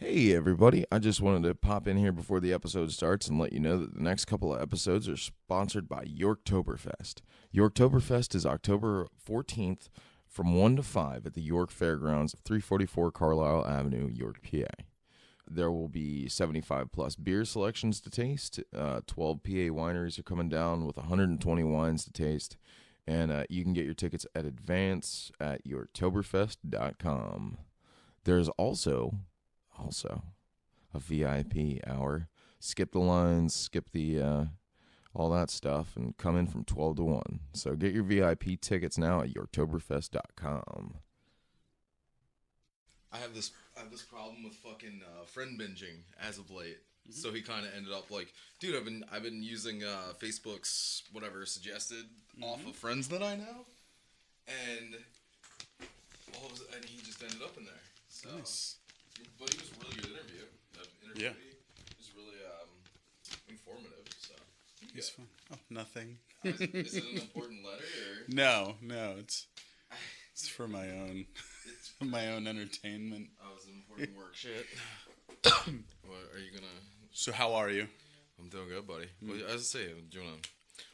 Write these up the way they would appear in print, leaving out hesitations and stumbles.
Hey everybody, I just wanted to pop in here before the episode starts and let you know that the next couple of episodes are sponsored by Yorktoberfest. Yorktoberfest is October 14th from 1 to 5 at the York Fairgrounds, 344 Carlisle Avenue, York, PA. There will be 75 plus beer selections to taste. 12 PA wineries are coming down with 120 wines to taste. And you can get your tickets at advance at yorktoberfest.com. There's also a VIP hour. Skip the lines, skip the all that stuff, and come in from 12 to 1. So get your VIP tickets now at yorktoberfest.com. I have this problem with fucking friend binging as of late. Mm-hmm. So he kind of ended up like, dude, I've been using Facebook's whatever suggested off of friends that I know, and and he just ended up in there. So. Nice. But he was a really good interview. Yeah. He was really informative. So. He's fun. Oh, nothing. Is it an important letter? Or? No. It's for my own entertainment. Oh, it's an important work shit. What are you gonna? So how are you? I'm doing good, buddy. Well, as I say,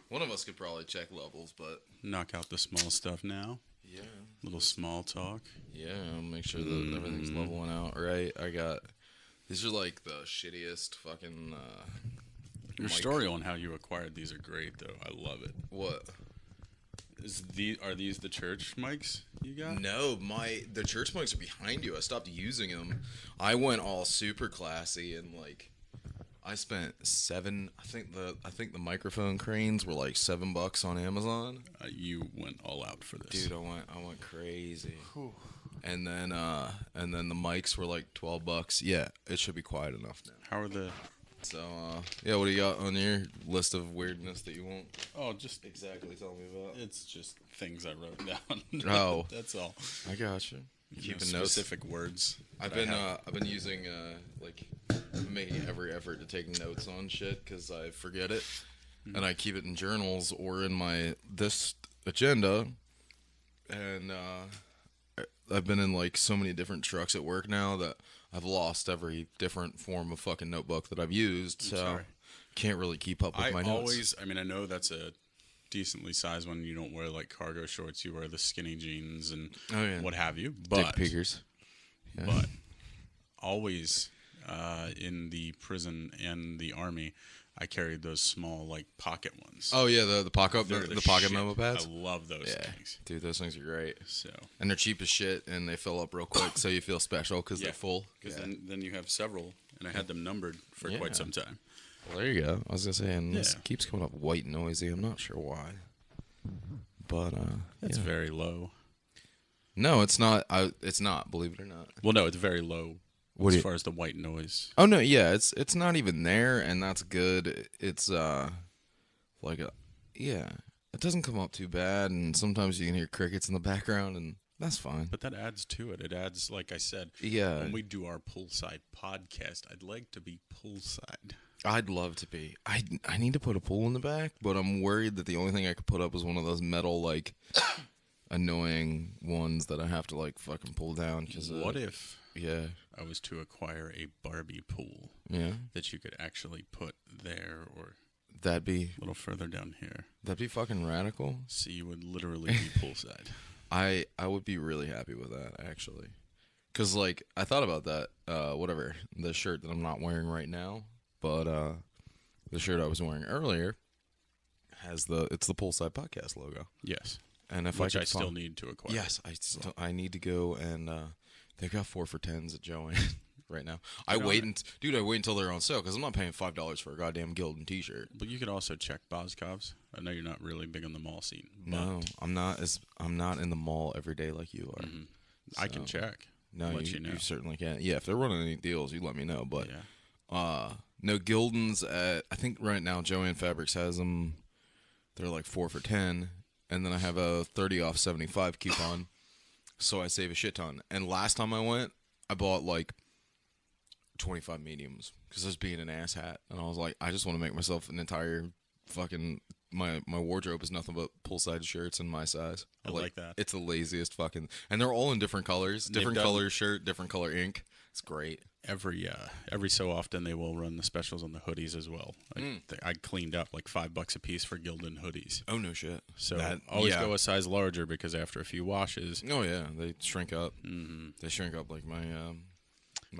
one of us could probably check levels, but knock out the small stuff now. Yeah. Little small talk. Yeah, I'll make sure that everything's leveling out, right? These are like the shittiest fucking, Your story on how you acquired these are great, though. I love it. What? Are these the church mics you got? No, the church mics are behind you. I stopped using them. I went all super classy and like, I spent $7. I think the microphone cranes were like $7 on Amazon. You went all out for this, dude. I went crazy. Whew. And then the mics were like $12. Yeah, it should be quiet enough now. How are the? So yeah, what do you got on your list of weirdness that you won't? Oh, just exactly tell me about. It's just things I wrote down. Oh, that's all. I gotcha. Keeping notes. Specific words. I've been using making every effort to take notes on shit because I forget it, and I keep it in journals or in this agenda, and I've been in like so many different trucks at work now that I've lost every different form of fucking notebook that I've used, so can't really keep up with my notes. I know that's a decently sized one. You don't wear like cargo shorts. You wear the skinny jeans and what have you. But dick pickers. Yeah. But always in the prison and the army, I carried those small like pocket ones. Oh yeah, the pocket the pocket memo pads. I love those things. Dude, those things are great. So and they're cheap as shit, and they fill up real quick, so you feel special because they're full. Because then you have several, and I had them numbered for quite some time. Well, there you go. I was gonna say, and this keeps coming up white and noisy. I'm not sure why, but it's very low. No, it's not. It's not. Believe it or not. Well, no, it's very low. As far as the white noise. Oh no, yeah, it's not even there, and that's good. It's it doesn't come up too bad, and sometimes you can hear crickets in the background, and that's fine. But that adds to it. It adds, like I said, when we do our Poolside podcast, I'd like to be poolside. I'd love to be. I need to put a pool in the back, but I'm worried that the only thing I could put up is one of those metal like annoying ones that I have to like fucking pull down. Cause what if? Yeah. I was to acquire a Barbie pool. Yeah. That you could actually put there or that'd be a little further down here. That'd be fucking radical. So you would literally be poolside. I would be really happy with that actually. Cause like I thought about that, the shirt that I'm not wearing right now, but the shirt I was wearing earlier has it's the Poolside Podcast logo. Yes. And if I still need to acquire. Yes, I need to go and they got 4 for $10s at Joanne right now. I wait until they're on sale because I'm not paying $5 for a goddamn Gildan t-shirt. But you could also check Boscov's. I know you're not really big on the mall scene. No, I'm not in the mall every day like you are. Mm-hmm. So, I can check. No, you certainly can. Yeah, if they're running any deals, you let me know. But no, Gildan's I think right now Joanne Fabrics has them. They're like 4 for $10, and then I have a 30 off 75 coupon. So I save a shit ton. And last time I went, I bought like 25 mediums because I was being an asshat. And I was like, I just want to make myself an entire fucking... My wardrobe is nothing but poolside shirts in my size. I like that. It's the laziest fucking... And they're all in different colors. Different color shirt, different color ink. It's great. Every so often they will run the specials on the hoodies as well. I cleaned up like $5 a piece for Gildan hoodies. Oh no shit. So always go a size larger because after a few washes. Oh yeah, they shrink up. They shrink up like my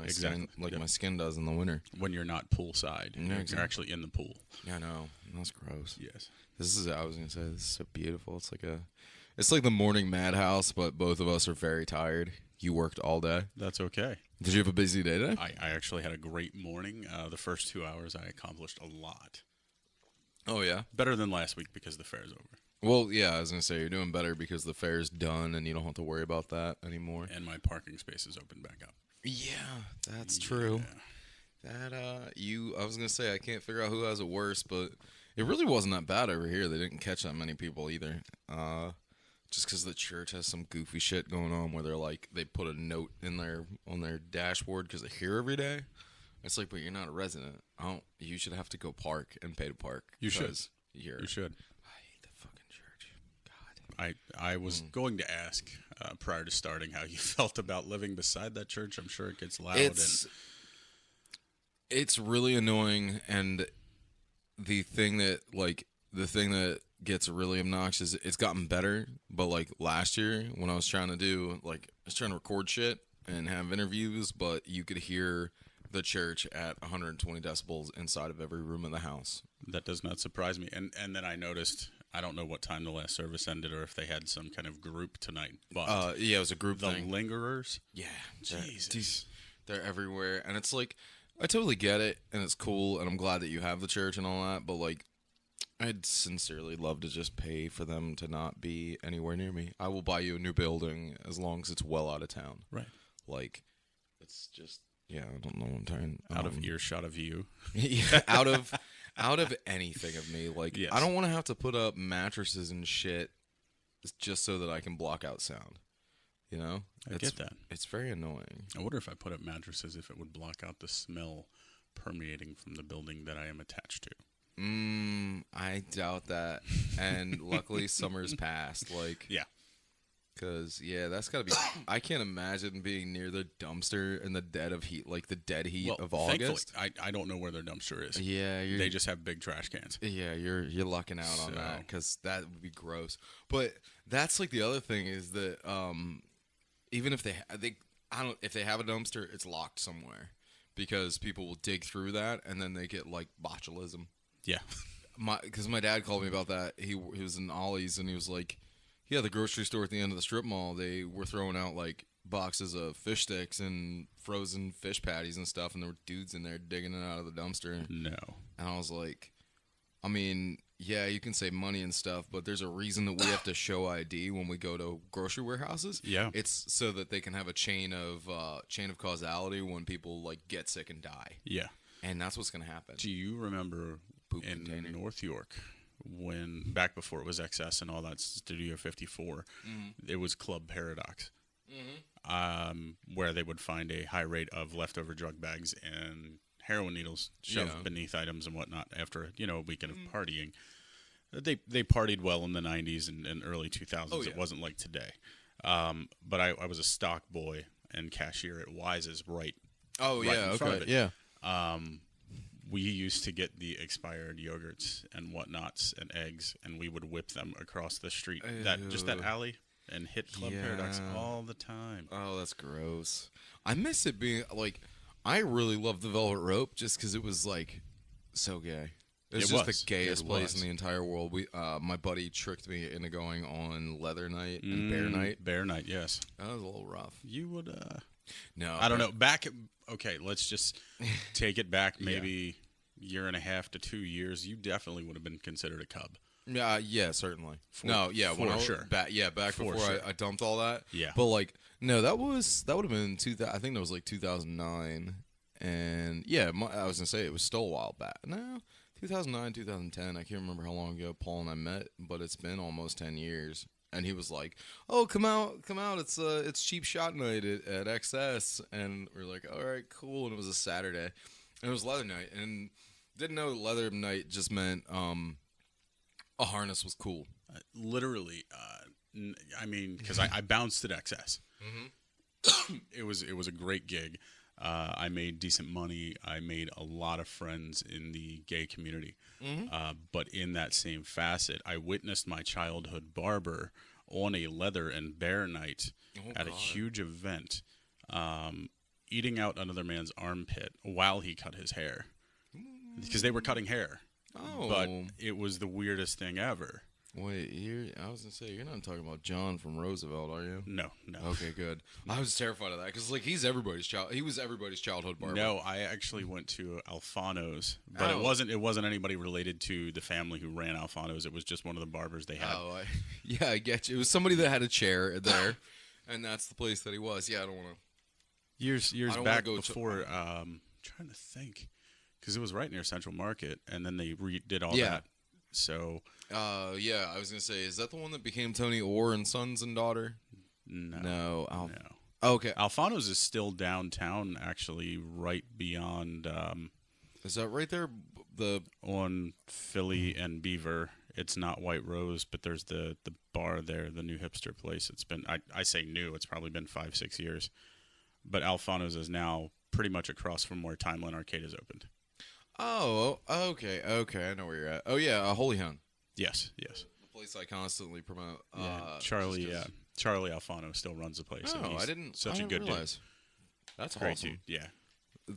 skin, like my skin does in the winter when you're not poolside. You're actually in the pool. Yeah, I know. That's gross. Yes. I was gonna say, this is so beautiful. It's like the morning madhouse, but both of us are very tired. You worked all day. That's okay. Did you have a busy day today? I actually had a great morning. The first 2 hours, I accomplished a lot. Oh, yeah? Better than last week because the fair's over. Well, yeah, I was going to say, you're doing better because the fair's done and you don't have to worry about that anymore. And my parking space is open back up. Yeah, that's true. I was going to say, I can't figure out who has it worse, but it really wasn't that bad over here. They didn't catch that many people either. Just because the church has some goofy shit going on where they put a note in on their dashboard because they're here every day. It's like, but you're not a resident. You should have to go park and pay to park. You should. You should. I hate the fucking church. God. I was going to ask prior to starting how you felt about living beside that church. I'm sure it gets loud. It's really annoying, and the thing that gets really obnoxious. It's gotten better, but like last year when I was trying to record shit and have interviews, but you could hear the church at 120 decibels inside of every room in the house. That does not surprise me. And then I noticed, I don't know what time the last service ended or if they had some kind of group tonight, but yeah, it was a group thing. The lingerers, yeah, Jesus, they're everywhere, and it's like I totally get it, and it's cool, and I'm glad that you have the church and all that, but like, I'd sincerely love to just pay for them to not be anywhere near me. I will buy you a new building as long as it's well out of town. Right. Like, it's just, yeah, I don't know what I'm trying. Out of earshot of you. Yeah, out of anything of me. Like, yes. I don't want to have to put up mattresses and shit just so that I can block out sound. You know? I get that. It's very annoying. I wonder if I put up mattresses if it would block out the smell permeating from the building that I am attached to. I doubt that. And luckily, summer's passed. Like, yeah, because that's gotta be. I can't imagine being near the dumpster in the dead of heat, like the dead heat of August. I don't know where their dumpster is. Yeah, they just have big trash cans. Yeah, you're lucking out on that because that would be gross. But that's like the other thing is that even if if they have a dumpster, it's locked somewhere because people will dig through that and then they get like botulism. Yeah, because my dad called me about that. He was in Ollie's and he was like, yeah, the grocery store at the end of the strip mall, they were throwing out like boxes of fish sticks and frozen fish patties and stuff, and there were dudes in there digging it out of the dumpster. No. And I was like, I mean, yeah, you can save money and stuff, but there's a reason that we have to show ID when we go to grocery warehouses. Yeah. It's so that they can have a chain of causality when people like get sick and die. Yeah. And that's what's going to happen. Do you remember in North York, when back before it was XS and all that, Studio 54, it was Club Paradox, where they would find a high rate of leftover drug bags and heroin needles shoved beneath items and whatnot after a weekend of partying. They partied well in the 90s and early 2000s. Oh, yeah. It wasn't like today. But I was a stock boy and cashier at Wise's right. Oh, right yeah, in front okay, of it. Yeah. We used to get the expired yogurts and whatnots and eggs, and we would whip them across the street, that alley, and hit Club Paradox all the time. Oh, that's gross. I miss it being like, I really loved the Velvet Rope just because it was like so gay. It was the gayest place in the entire world. My buddy tricked me into going on Leather Night and Bear Night. Bear Night, yes. That was a little rough. You would, no, I don't know. Okay, let's just take it back maybe year and a half to 2 years. You definitely would have been considered a cub. Yeah, certainly. Back before I dumped all that. Yeah. But like, no, that would have been I think that was like 2009. And yeah, I was gonna say it was still a while back. No, 2009, 2010. I can't remember how long ago Paul and I met, but it's been almost 10 years. And he was like, "Oh, come out! It's cheap shot night at XS." And we're like, "All right, cool." And it was a Saturday, and it was leather night, and didn't know leather night just meant a harness was cool. Literally, I mean, because I bounced at XS. Mm-hmm. It was a great gig. I made decent money. I made a lot of friends in the gay community. But in that same facet, I witnessed my childhood barber on a leather and bear night at a huge event, eating out another man's armpit while he cut his hair. Because they were cutting hair. Oh. But it was the weirdest thing ever. Wait, I was going to say, you're not talking about John from Roosevelt, are you? No. Okay, good. I was terrified of that because, like, he was everybody's childhood barber. No, I actually went to Alfonsos, but it wasn't anybody related to the family who ran Alfonsos. It was just one of the barbers they had. Oh, yeah, I get you. It was somebody that had a chair there, and that's the place that he was. Yeah, I don't want to. Years back before, trying to think, because it was right near Central Market, and then they redid all that. So, yeah, I was gonna say, is that the one that became Tony Orr and Sons and Daughter? No. No. Okay. Alfonso's is still downtown, actually, right beyond. Is that right there? On Philly and Beaver. It's not White Rose, but there's the bar there, the new hipster place. It's been I say new. It's probably been 5-6 years, but Alfonso's is now pretty much across from where Timeline Arcade is opened. Oh, okay. I know where you're at. Oh yeah, Holy Hound. Yes. The place I constantly promote. Charlie Alfano still runs the place. Oh, I didn't realize. Dude. That's great awesome. Dude.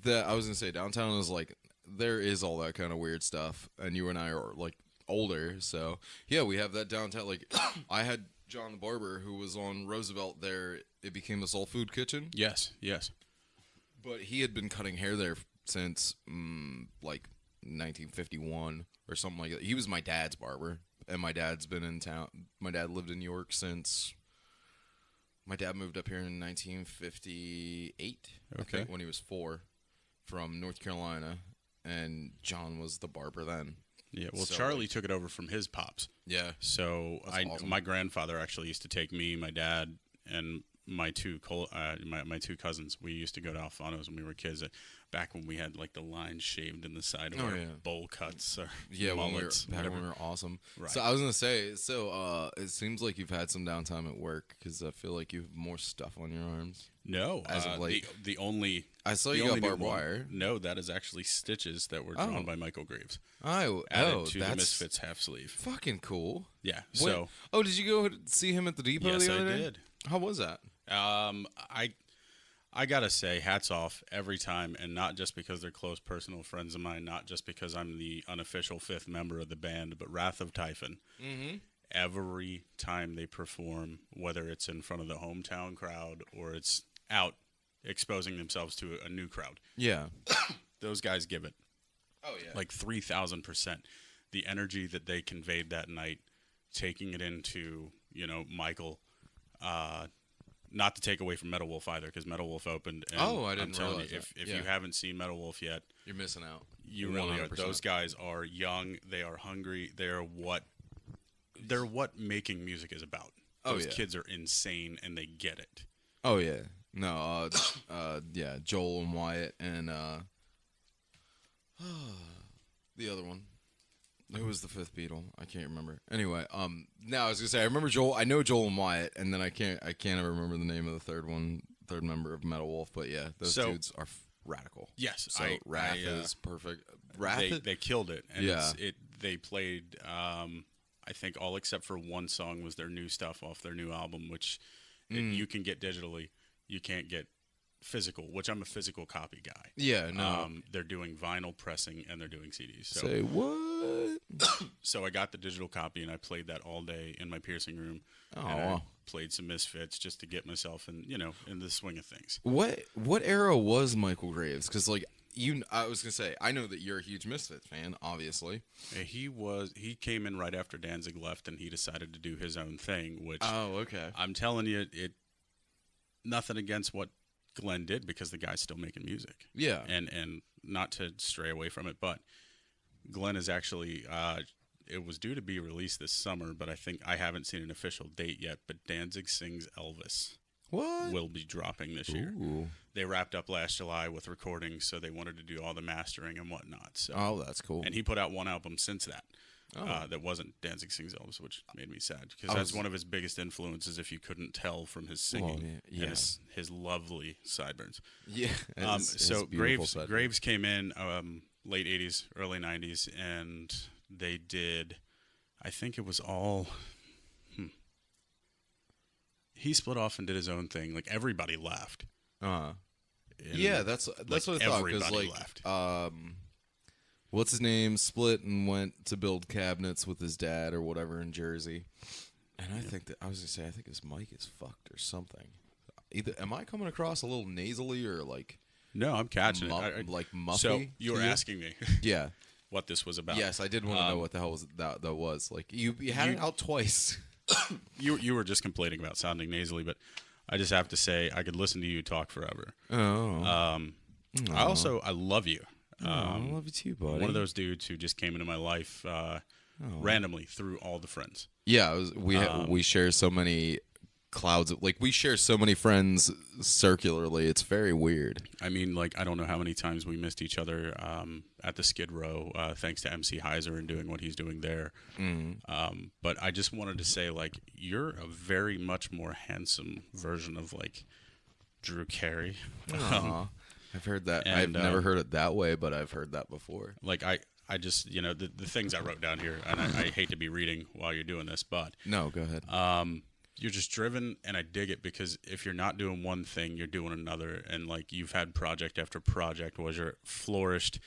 Yeah. I was gonna say downtown is like there is all that kind of weird stuff, and you and I are like older, so yeah, we have that downtown. Like I had John the Barber who was on Roosevelt there. It became a soul food kitchen. Yes. But he had been cutting hair there since like 1951 or something like that. He was my dad's barber, and my dad's been in town. My dad lived in York since my dad moved up here in 1958. Okay. I think, when he was 4 from North Carolina, and John was the barber then. Yeah, well, So, Charlie took it over from his pops. Yeah. So awesome. my grandfather actually used to take me, my dad, and my two cousins. We used to go to Alfonso's when we were kids. Back when we had like the lines shaved in the side of our bowl cuts. Or mullets, when we were awesome. Right. So I was gonna say, it seems like you've had some downtime at work because I feel like you have more stuff on your arms. No, as of late. the only I saw you got barbed wire. No, that is actually stitches that were drawn by Michael Graves. Added to the Misfits half sleeve. Fucking cool. Yeah. So. Oh, did you go see him at the depot? Yes, the other I day? did. How was that? I gotta say, hats off every time, and not just because they're close personal friends of mine, not just because I'm the unofficial 5th member of the band, but Wrath of Typhon. Mm-hmm. Every time they perform, whether it's in front of the hometown crowd or it's out exposing themselves to a new crowd. Yeah. Those guys give it. Oh, yeah. Like 3,000%. The energy that they conveyed that night, taking it into, Michael, not to take away from Metal Wolf either, because Metal Wolf opened. And I didn't realize you, if you haven't seen Metal Wolf yet, you're missing out. You really are. Those guys are young. They are hungry. They're what making music is about. Those kids are insane, and they get it. Oh yeah. No. Yeah. Joel and Wyatt and the other one. Who was the 5th Beatle? I can't remember. Anyway, now I was gonna say I remember Joel. I know Joel and Wyatt, and then I can't ever remember the name of the third member of Metal Wolf. But yeah, those dudes are radical. Yes, so Wrath is perfect. Wrath, they killed it. And yeah, they played. I think all except for one song was their new stuff off their new album, which you can get digitally. You can't get physical, which I'm a physical copy guy. Yeah, no. They're doing vinyl pressing and they're doing CDs. So, say what? So I got the digital copy and I played that all day in my piercing room. Oh, and I played some Misfits just to get myself in the swing of things. What era was Michael Graves? Because I was gonna say I know that you're a huge Misfits fan, obviously. He came in right after Danzig left and he decided to do his own thing. Which okay. I'm telling you, nothing against what Glenn did because the guy's still making music. Yeah. And not to stray away from it, but Glenn is actually it was due to be released this summer, but I haven't seen an official date yet, but Danzig Sings Elvis will be dropping this year. They wrapped up last July with recordings, so they wanted to do all the mastering and whatnot. So that's cool. And he put out one album since that. that wasn't Danzig Sings Elvis, which made me sad because that's one of his biggest influences. If you couldn't tell from his singing and his lovely sideburns. Yeah. So Graves came in late '80s, early '90s, and they did. I think it was all. He split off and did his own thing. Like everybody left. Yeah, that's what I thought. Because left. What's his name split and went to build cabinets with his dad or whatever in Jersey. And I think I think his mic is fucked or something. Either am I coming across a little nasally or like? No, I'm catching it. Like muffy. So you were asking me. Yeah. What this was about? Yes, I did want to know what the hell that was. Like you had it out twice. You were just complaining about sounding nasally, but I just have to say I could listen to you talk forever. Oh. I love you. I love you too, buddy. One of those dudes who just came into my life randomly through all the friends. Yeah, we share so many clouds of, like, we share so many friends circularly. It's very weird. I mean, like, I don't know how many times we missed each other at the Skid Row, thanks to MC Heiser and doing what he's doing there. But I just wanted to say, like, you're a very much more handsome version of, like, Drew Carey. I've heard that. I've never heard it that way, but I've heard that before. Like, I just, you know, the things I wrote down here, and I hate to be reading while you're doing this, but... No, go ahead. You're just driven, and I dig it, because if you're not doing one thing, you're doing another, and, like, you've had project after project where you're flourished.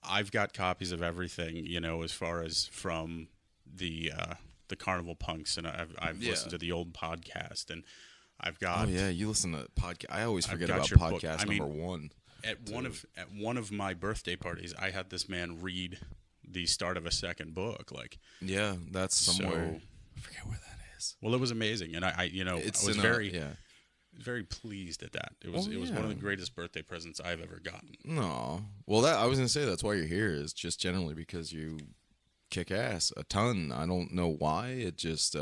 I've got copies of everything, you know, as far as from the Carnival Punks, and I've listened to the old podcast, and I've got... Oh, yeah, you listen to podcast. I always forget about podcast number one. At one of my birthday parties, I had this man read the start of a second book. Like, yeah, that's somewhere. I forget where that is. Well, it was amazing, and I was very pleased at that. It was one of the greatest birthday presents I've ever gotten. No, well, I was gonna say that's why you're here, is just generally because you kick ass a ton. I don't know why. It just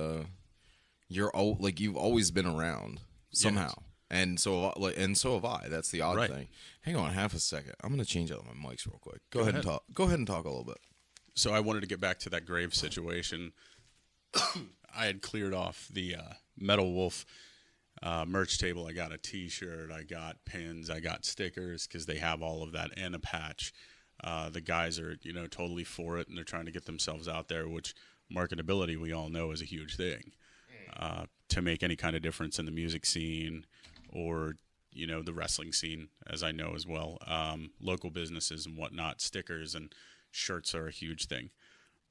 you've always been around somehow. Yes. And so have I. That's the odd thing. Hang on half a second. I'm going to change out my mics real quick. Go ahead and talk. Go ahead and talk a little bit. So I wanted to get back to that Graves situation. I had cleared off the Metal Wolf merch table. I got a T-shirt. I got pins. I got stickers, because they have all of that, and a patch. The guys are, you know, totally for it, and they're trying to get themselves out there, which marketability, we all know, is a huge thing. To make any kind of difference in the music scene, or, you know, the wrestling scene, as I know as well. Local businesses and whatnot, stickers and shirts are a huge thing.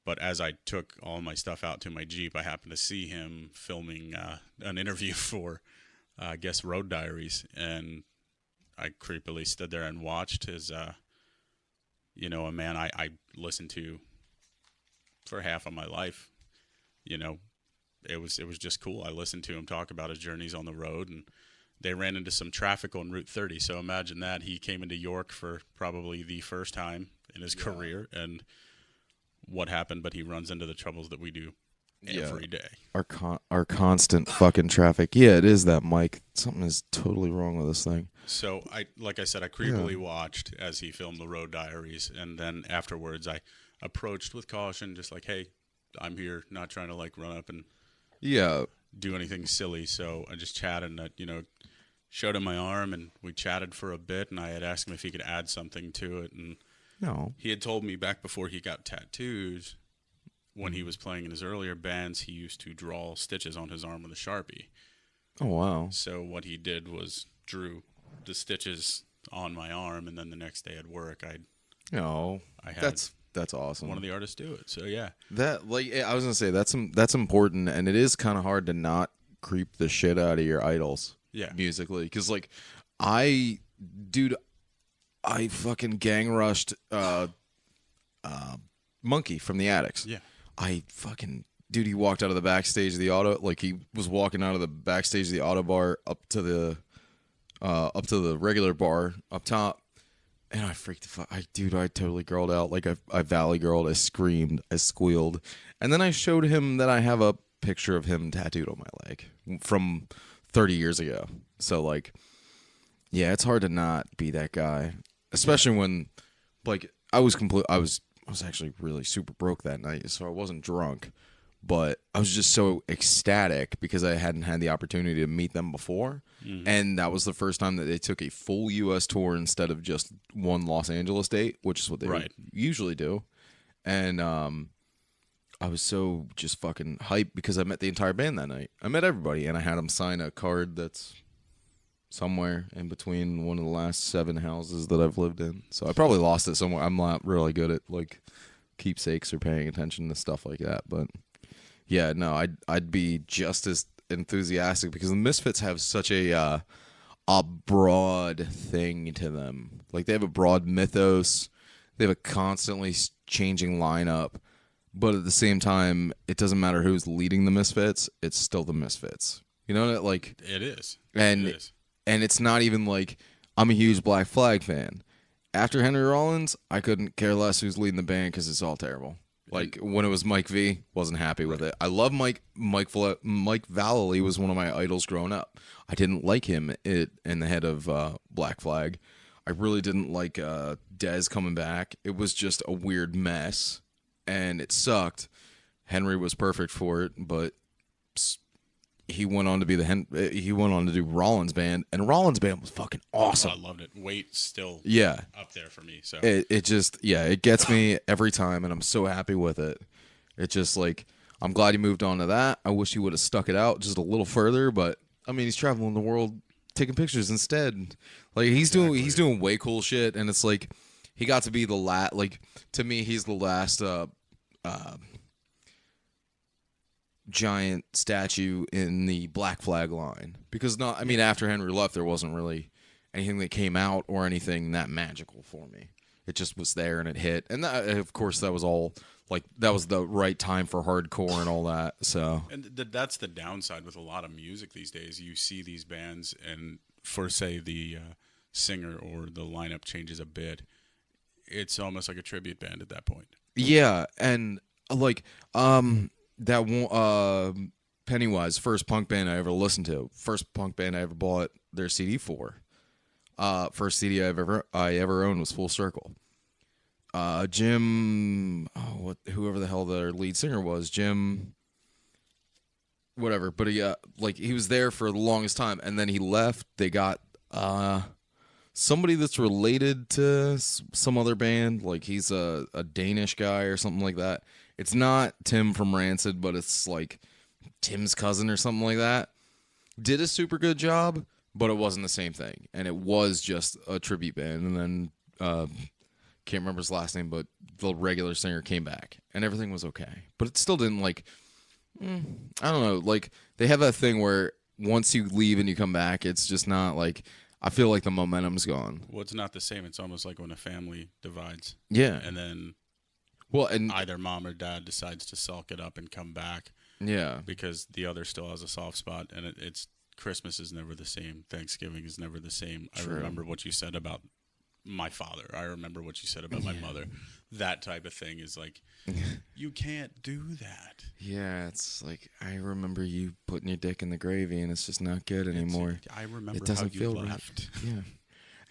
But as I took all my stuff out to my Jeep, I happened to see him filming an interview for, I guess, Road Diaries. And I creepily stood there and watched his, you know, a man I listened to for half of my life. You know, it was just cool. I listened to him talk about his journeys on the road, and they ran into some traffic on Route 30. So imagine that. He came into York for probably the first time in his career, and what happened, but he runs into the troubles that we do every day. Our constant fucking traffic. Yeah, it is that, Mike. Something is totally wrong with this thing. So like I said, I creepily watched as he filmed the Road Diaries, and then afterwards I approached with caution, just like, hey, I'm here, not trying to like run up and do anything silly. So I just chatted, and you know, showed him my arm, and we chatted for a bit, and I had asked him if he could add something to it, and he had told me back before he got tattoos, when he was playing in his earlier bands, he used to draw stitches on his arm with a Sharpie. Oh, wow. So what he did was drew the stitches on my arm, and then the next day at work, that's awesome. One of the artists do it. So yeah, that, like, I was gonna say, that's important, and it is kind of hard to not creep the shit out of your idols. Yeah, musically, because like I fucking gang rushed Monkey from the Addicts. Yeah, he walked out of the backstage of the auto, like he was walking out of the backstage of the auto bar up to the regular bar up top. And I freaked the fuck. I totally girled out. Like I valley girled. I screamed. I squealed. And then I showed him that I have a picture of him tattooed on my leg from 30 years ago. So like, yeah, it's hard to not be that guy, especially when, like, I was was actually really super broke that night, so I wasn't drunk. But I was just so ecstatic because I hadn't had the opportunity to meet them before. Mm-hmm. And that was the first time that they took a full U.S. tour instead of just one Los Angeles date, which is what they usually do. And I was so just fucking hyped because I met the entire band that night. I met everybody, and I had them sign a card that's somewhere in between one of the last 7 houses that I've lived in. So I probably lost it somewhere. I'm not really good at, like, keepsakes or paying attention to stuff like that, but... Yeah, no, I'd be just as enthusiastic because the Misfits have such a broad thing to them. Like, they have a broad mythos. They have a constantly changing lineup. But at the same time, it doesn't matter who's leading the Misfits. It's still the Misfits. You know what? Like, it is. And it is. And it's not even like I'm a huge Black Flag fan. After Henry Rollins, I couldn't care less who's leading the band because it's all terrible. Like, when it was Mike V, wasn't happy with it. I love Mike Vallely was one of my idols growing up. I didn't like him in the head of Black Flag. I really didn't like Dez coming back. It was just a weird mess, and it sucked. Henry was perfect for it, but he went on to be he went on to do Rollins Band, and Rollins Band was fucking awesome. I loved it. Wait's still up there for me. So it just it gets me every time, and I'm so happy with it. It's just like I'm glad he moved on to that. I wish he would have stuck it out just a little further, but I mean he's traveling the world taking pictures instead. Like he's doing way cool shit, and it's like he got to be the last. Like to me, he's the last. Giant statue in the Black Flag line because after Henry left there wasn't really anything that came out or anything that magical for me. It just was there and it hit, and that, of course that was all like that was the right time for hardcore and all that. So and that's the downside with a lot of music these days. You see these bands and for say the singer or the lineup changes a bit, it's almost like a tribute band at that point. Yeah, and like that one, Pennywise, first punk band I ever listened to, first punk band I ever bought their CD for. First CD I ever owned was Full Circle. Jim, whoever the hell their lead singer was, Jim, whatever. But he was there for the longest time, and then he left. They got somebody that's related to some other band, like he's a Danish guy or something like that. It's not Tim from Rancid, but it's like Tim's cousin or something like that. Did a super good job, but it wasn't the same thing. And it was just a tribute band. And then, can't remember his last name, but the regular singer came back. And everything was okay. But it still didn't I don't know. Like, they have that thing where once you leave and you come back, it's just not like, I feel like the momentum's gone. Well, it's not the same. It's almost like when a family divides. Yeah. And then... Well, and either mom or dad decides to sulk it up and come back. Yeah. Because the other still has a soft spot, and it's Christmas is never the same. Thanksgiving is never the same. True. I remember what you said about my father. I remember what you said about my mother. That type of thing is like, you can't do that. Yeah, it's like, I remember you putting your dick in the gravy, and it's just not good anymore. I remember it doesn't how you feel left. Right. Yeah.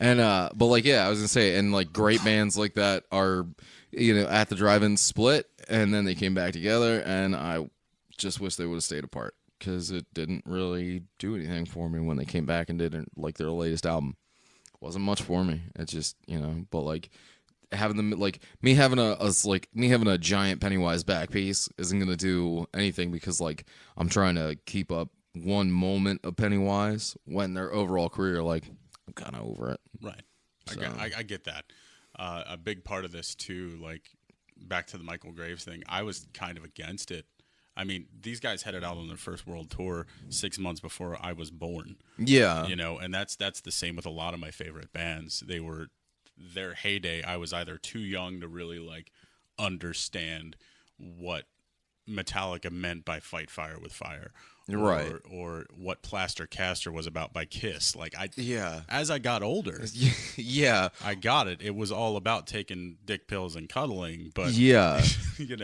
And but like I was gonna say, and like great bands like that are, at the drive-in split, and then they came back together, and I just wish they would have stayed apart because it didn't really do anything for me when they came back and did like their latest album. It wasn't much for me. It's just but like having them like me having a giant Pennywise back piece isn't gonna do anything because like I'm trying to keep up one moment of Pennywise when their overall career like. I'm kind of over it. Right. So. I get that. A big part of this, too, like, back to the Michael Graves thing, I was kind of against it. I mean, these guys headed out on their first world tour 6 months before I was born. Yeah. And that's the same with a lot of my favorite bands. They were their heyday. I was either too young to really, like, understand what Metallica meant by Fight Fire with Fire. Right. Or what Plaster Caster was about by Kiss. Like yeah. As I got older, yeah, I got it. It was all about taking dick pills and cuddling. But yeah,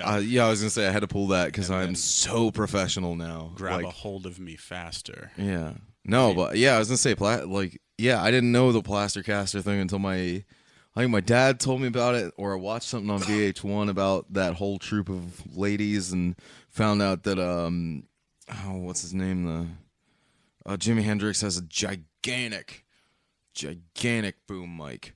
I was gonna say I had to pull that because I'm so professional now. Grab a hold of me faster. Yeah. No, but I was gonna say I didn't know the Plaster Caster thing until I think my dad told me about it, or I watched something on VH1 about that whole troop of ladies, and found out that what's his name? Jimi Hendrix has a gigantic boom mic.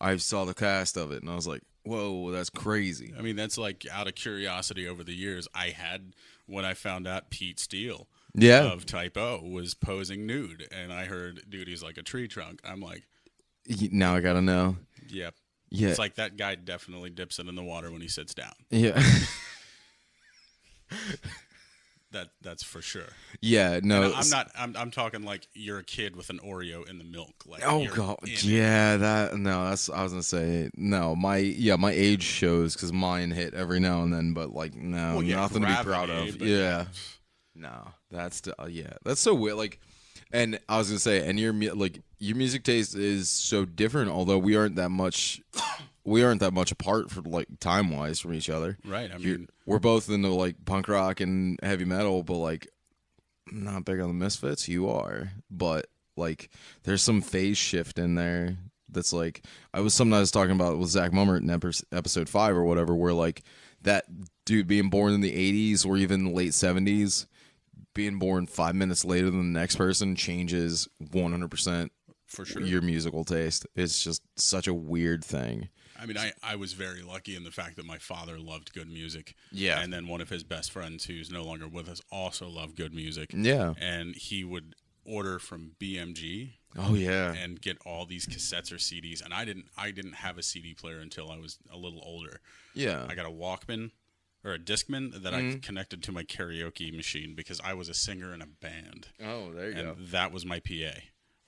I saw the cast of it, and I was like, whoa, that's crazy. I mean, that's like out of curiosity over the years. I had, when I found out Pete Steele of Type O was posing nude, and I heard, dude, he's like a tree trunk. I'm like, now I gotta know. Yep. Yeah. It's like that guy definitely dips it in the water when he sits down. Yeah. That's for sure. Yeah, no. I'm talking like you're a kid with an Oreo in the milk. Like, oh god. Yeah, I was gonna say no. My age shows because mine hit every now and then, but like no, nothing to be proud of. Yeah. No, that's that's so weird. Like, and I was gonna say, and your music taste is so different. Although we aren't that much apart for like time wise from each other. Right. I mean, we're both into like punk rock and heavy metal, but like I'm not big on the Misfits. You are, but like there's some phase shift in there. That's like I was talking about with Zach Mummert in episode 5 or whatever, where like that dude being born in the 80s or even the late 70s, being born 5 minutes later than the next person changes 100% for sure your musical taste. It's just such a weird thing. I mean, I was very lucky in the fact that my father loved good music. Yeah. And then one of his best friends, who's no longer with us, also loved good music. Yeah. And he would order from BMG. Oh yeah. And get all these cassettes or CDs. And I didn't have a CD player until I was a little older. Yeah. I got a Walkman or a Discman that I connected to my karaoke machine because I was a singer in a band. Oh, there you go. And that was my PA.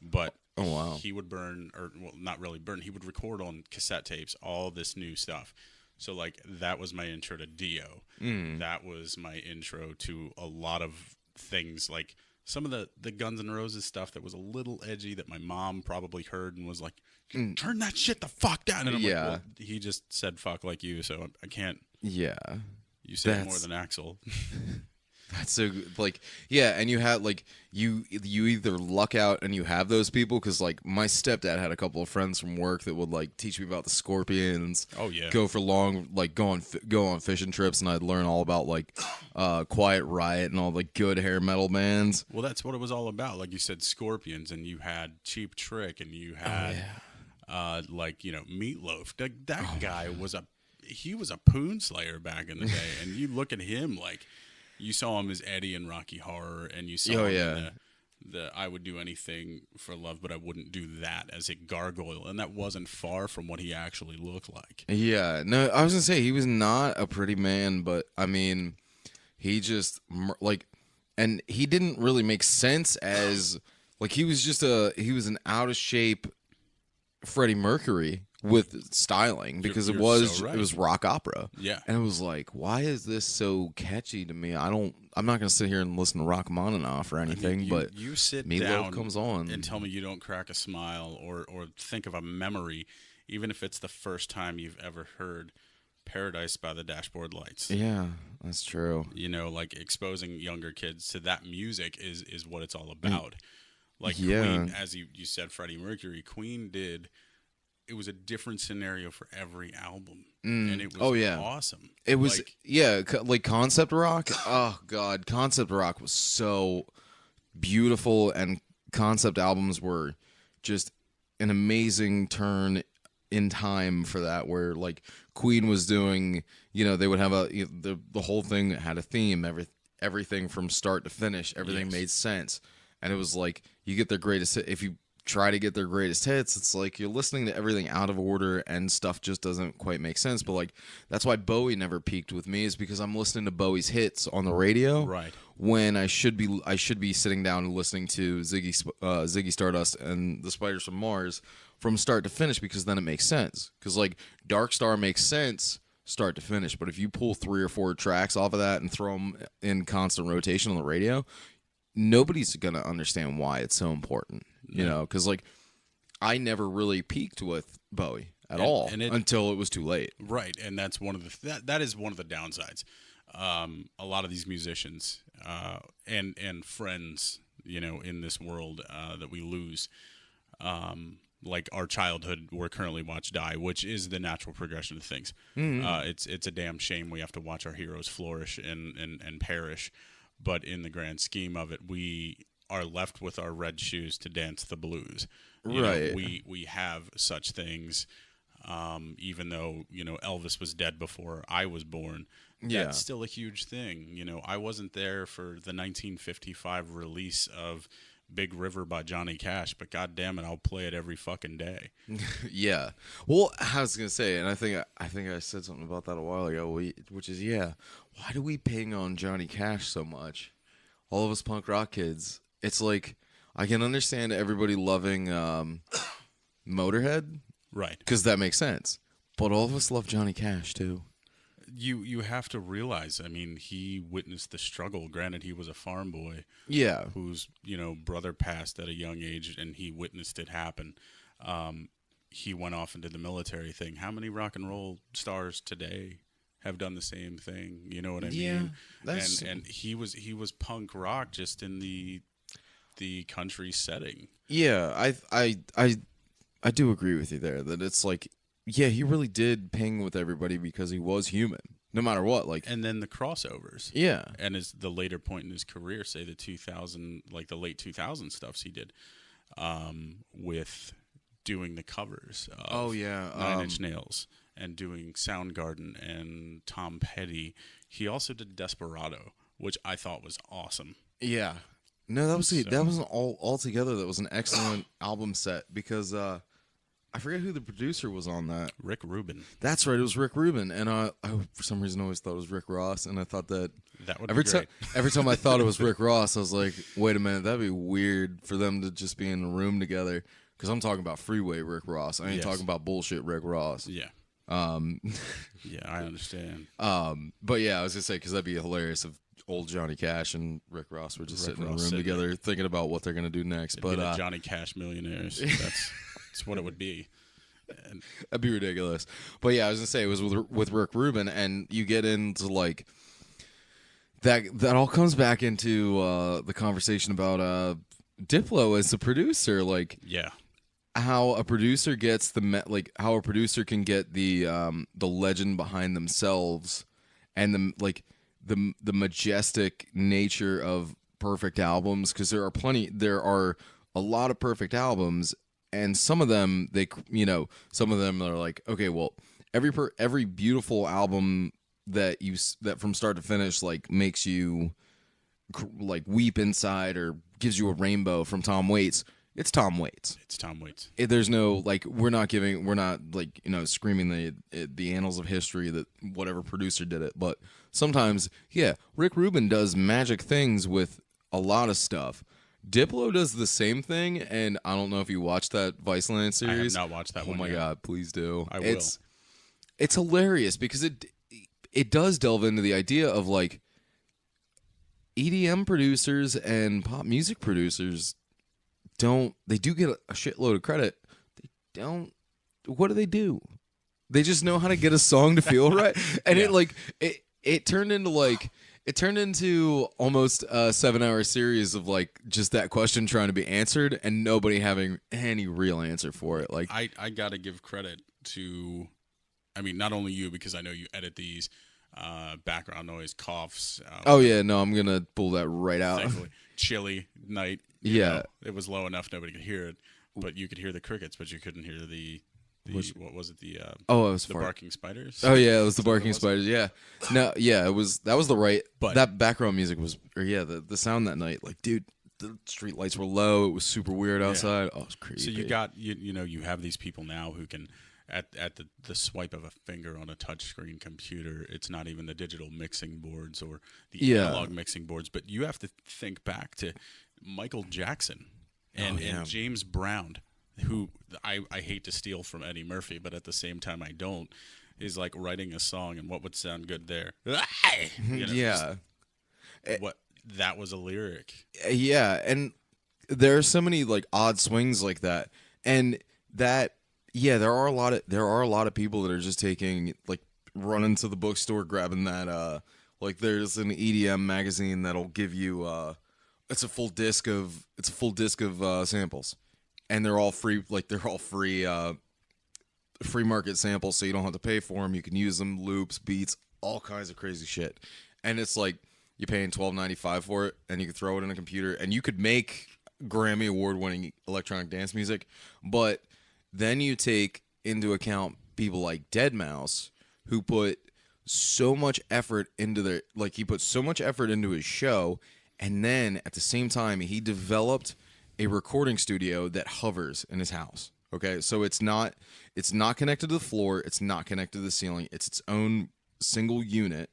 But oh wow, he would burn, or well, not really burn. He would record on cassette tapes all this new stuff. So like that was my intro to Dio. That was my intro to a lot of things, like some of the Guns N' Roses stuff that was a little edgy that my mom probably heard and was like, "Turn that shit the fuck down." And I'm like, well, he just said "fuck" like you, so I can't. Yeah, you say more than Axl. That's so like and you had like you either luck out and you have those people, because like my stepdad had a couple of friends from work that would like teach me about the Scorpions. Oh yeah, go for long like go on fishing trips, and I'd learn all about like Quiet Riot and all the good hair metal bands. Well, that's what it was all about. Like you said, Scorpions, and you had Cheap Trick, and you had like Meatloaf. That guy was a Poon Slayer back in the day, and you look at him like. You saw him as Eddie in Rocky Horror, and you saw him in the I would do anything for love, but I wouldn't do that as a gargoyle, and that wasn't far from what he actually looked like. Yeah, no, I was gonna say he was not a pretty man, but I mean, he just like, and he didn't really make sense as like he was an out of shape Freddie Mercury with styling, because it was rock opera. Yeah. And it was like, why is this so catchy to me? I'm not gonna sit here and listen to Rachmaninoff or anything, but you sit Meatloaf down comes on and tell me you don't crack a smile or think of a memory, even if it's the first time you've ever heard Paradise by the Dashboard Lights. Yeah, that's true. Like exposing younger kids to that music is what it's all about. Like Queen, as you said, Freddie Mercury, Queen did. It was a different scenario for every album, and it was awesome. It was like concept rock. Oh god, concept rock was so beautiful, and concept albums were just an amazing turn in time for that. Where like Queen was doing, they would have the whole thing had a theme, everything from start to finish, everything made sense, and it was like you get their greatest hit. If you try to get their greatest hits, it's like you're listening to everything out of order and stuff just doesn't quite make sense. But like that's why Bowie never peaked with me, is because I'm listening to Bowie's hits on the radio, right, when I should be sitting down and listening to Ziggy Stardust and the Spiders from Mars from start to finish, because then it makes sense. Because like Dark Star makes sense start to finish, but if you pull 3 or 4 tracks off of that and throw them in constant rotation on the radio, nobody's gonna understand why it's so important. Because like I never really peaked with Bowie at all until it was too late. Right, and that's one of that is one of the downsides. A lot of these musicians and friends, in this world that we lose, like our childhood we're currently watch die, which is the natural progression of things. It's a damn shame we have to watch our heroes flourish and perish, but in the grand scheme of it, we are left with our red shoes to dance the blues. You know, we have such things, even though, you know, Elvis was dead before I was born. That's still a huge thing. You know, I wasn't there for the 1955 release of Big River by Johnny Cash, but god damn it, I'll play it every fucking day. Yeah. Well, I was gonna say, and I think I said something about that a while ago, which is why do we ping on Johnny Cash so much? All of us punk rock kids. It's like I can understand everybody loving Motorhead, right? Because that makes sense. But all of us love Johnny Cash too. You have to realize, I mean, he witnessed the struggle. Granted, he was a farm boy. Yeah. Whose, you know, brother passed at a young age, and he witnessed it happen. He went off and did the military thing. How many rock and roll stars today have done the same thing? You know what I mean? And he was punk rock, just in the country setting. Yeah, I do agree with you there that it's like, yeah, he really did ping with everybody because he was human, no matter what. Like, and then the crossovers. Yeah, and as the later point in his career, say the 2000, like the late 2000 stuffs he did, with doing the covers of Nine Inch Nails and doing Soundgarden and Tom Petty. He also did Desperado, which I thought was awesome. Yeah, no, that wasn't all together. That was an excellent album set because. I forget who the producer was on that. Rick Rubin. That's right. It was Rick Rubin. And I for some reason, always thought it was Rick Ross. And I thought that would be great. Every time I thought it was Rick Ross, I was like, wait a minute. That'd be weird for them to just be in a room together. Because I'm talking about Freeway Rick Ross. I ain't talking about bullshit Rick Ross. Yeah. Yeah, I understand. But yeah, I was going to say, because that'd be hilarious if old Johnny Cash and Rick Ross were just sitting in a room together thinking about what they're going to do next. It'd be the Johnny Cash Millionaires. That's what it would be. And that'd be ridiculous. But yeah, I was gonna say it was with Rick Rubin, and you get into like that all comes back into the conversation about Diplo as the producer, like how a producer gets how a producer can get the legend behind themselves and the majestic nature of perfect albums, because there are a lot of perfect albums. And some of them, some of them are like, okay, well, every beautiful album that from start to finish like makes you like weep inside or gives you a rainbow from Tom Waits. It's Tom Waits. It's Tom Waits. There's no like we're not like screaming the annals of history that whatever producer did it. But sometimes, Rick Rubin does magic things with a lot of stuff. Diplo does the same thing, and I don't know if you watched that Viceland series. I have not watched that one. Oh my god, please do. I will. It's hilarious because it does delve into the idea of like EDM producers and pop music producers do get a shitload of credit. They don't. What do they do? They just know how to get a song to feel right, and it turned into like. It turned into almost a 7-hour series of like just that question trying to be answered and nobody having any real answer for it. Like I gotta give credit to, I mean, not only you, because I know you edit these background noise, coughs. I'm gonna pull that right out. Thankfully, chilly night. You know, it was low enough nobody could hear it, but you could hear the crickets, but you couldn't hear what was it? It was the barking spiders. Oh yeah, it was the barking spiders. Yeah, no, yeah, that was the right. But that background music was, the sound that night. Like, dude, the street lights were low. It was super weird outside. Oh, it was crazy. So you got you have these people now who can at the swipe of a finger on a touchscreen computer. It's not even the digital mixing boards or the analog mixing boards, but you have to think back to Michael Jackson and James Brown, who I hate to steal from Eddie Murphy, but at the same time I don't, is like writing a song and what would sound good there. What that was a lyric. Yeah, and there are so many like odd swings like that, and that there are a lot of people that are just taking like running to the bookstore grabbing that like there's an EDM magazine that'll give you it's a full disc of samples. and they're all free. Like they're all free market samples, so you don't have to pay for them. You can use them, loops, beats, all kinds of crazy shit. And it's like you're paying $12.95 for it, and you can throw it in a computer, and you could make Grammy award-winning electronic dance music. But then you take into account people like Deadmau5, who put so much effort into their, like, he put so much effort into his show, and then at the same time he developed a recording studio that hovers in his house. Okay, so it's not connected to the floor, it's not connected to the ceiling, it's its own single unit.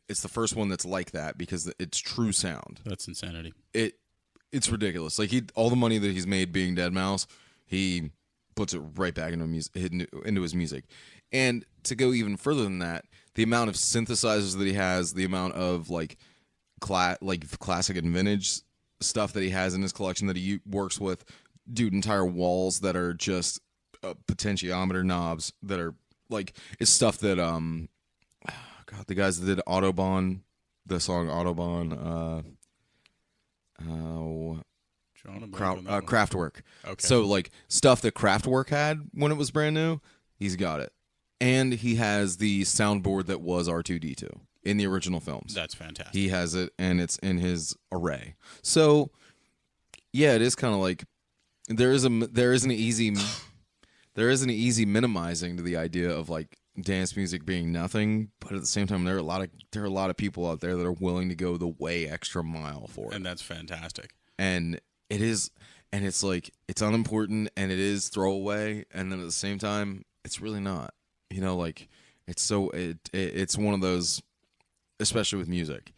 It's the first one that's like that because it's true sound. That's insanity. It's ridiculous. Like all the money that he's made being Deadmau5, he puts it right back into his music. And to go even further than that, the amount of synthesizers that he has, the amount of like classic and vintage stuff that he has in his collection that he works with, dude, entire walls that are just potentiometer knobs that are like, it's stuff that God, the guys that did Autobahn, the song Autobahn, Kraftwerk. Okay. So like stuff that Kraftwerk had when it was brand new, he's got it. And he has the soundboard that was R2-D2 in the original films. That's fantastic. He has it, and it's in his array. So yeah, it is kind of like there is an easy minimizing to the idea of like dance music being nothing, but at the same time there are a lot of people out there that are willing to go the way extra mile for it. And that's fantastic. And it is, and it's like it's unimportant and it is throwaway, and then at the same time it's really not. You know, like it's one of those, especially with music.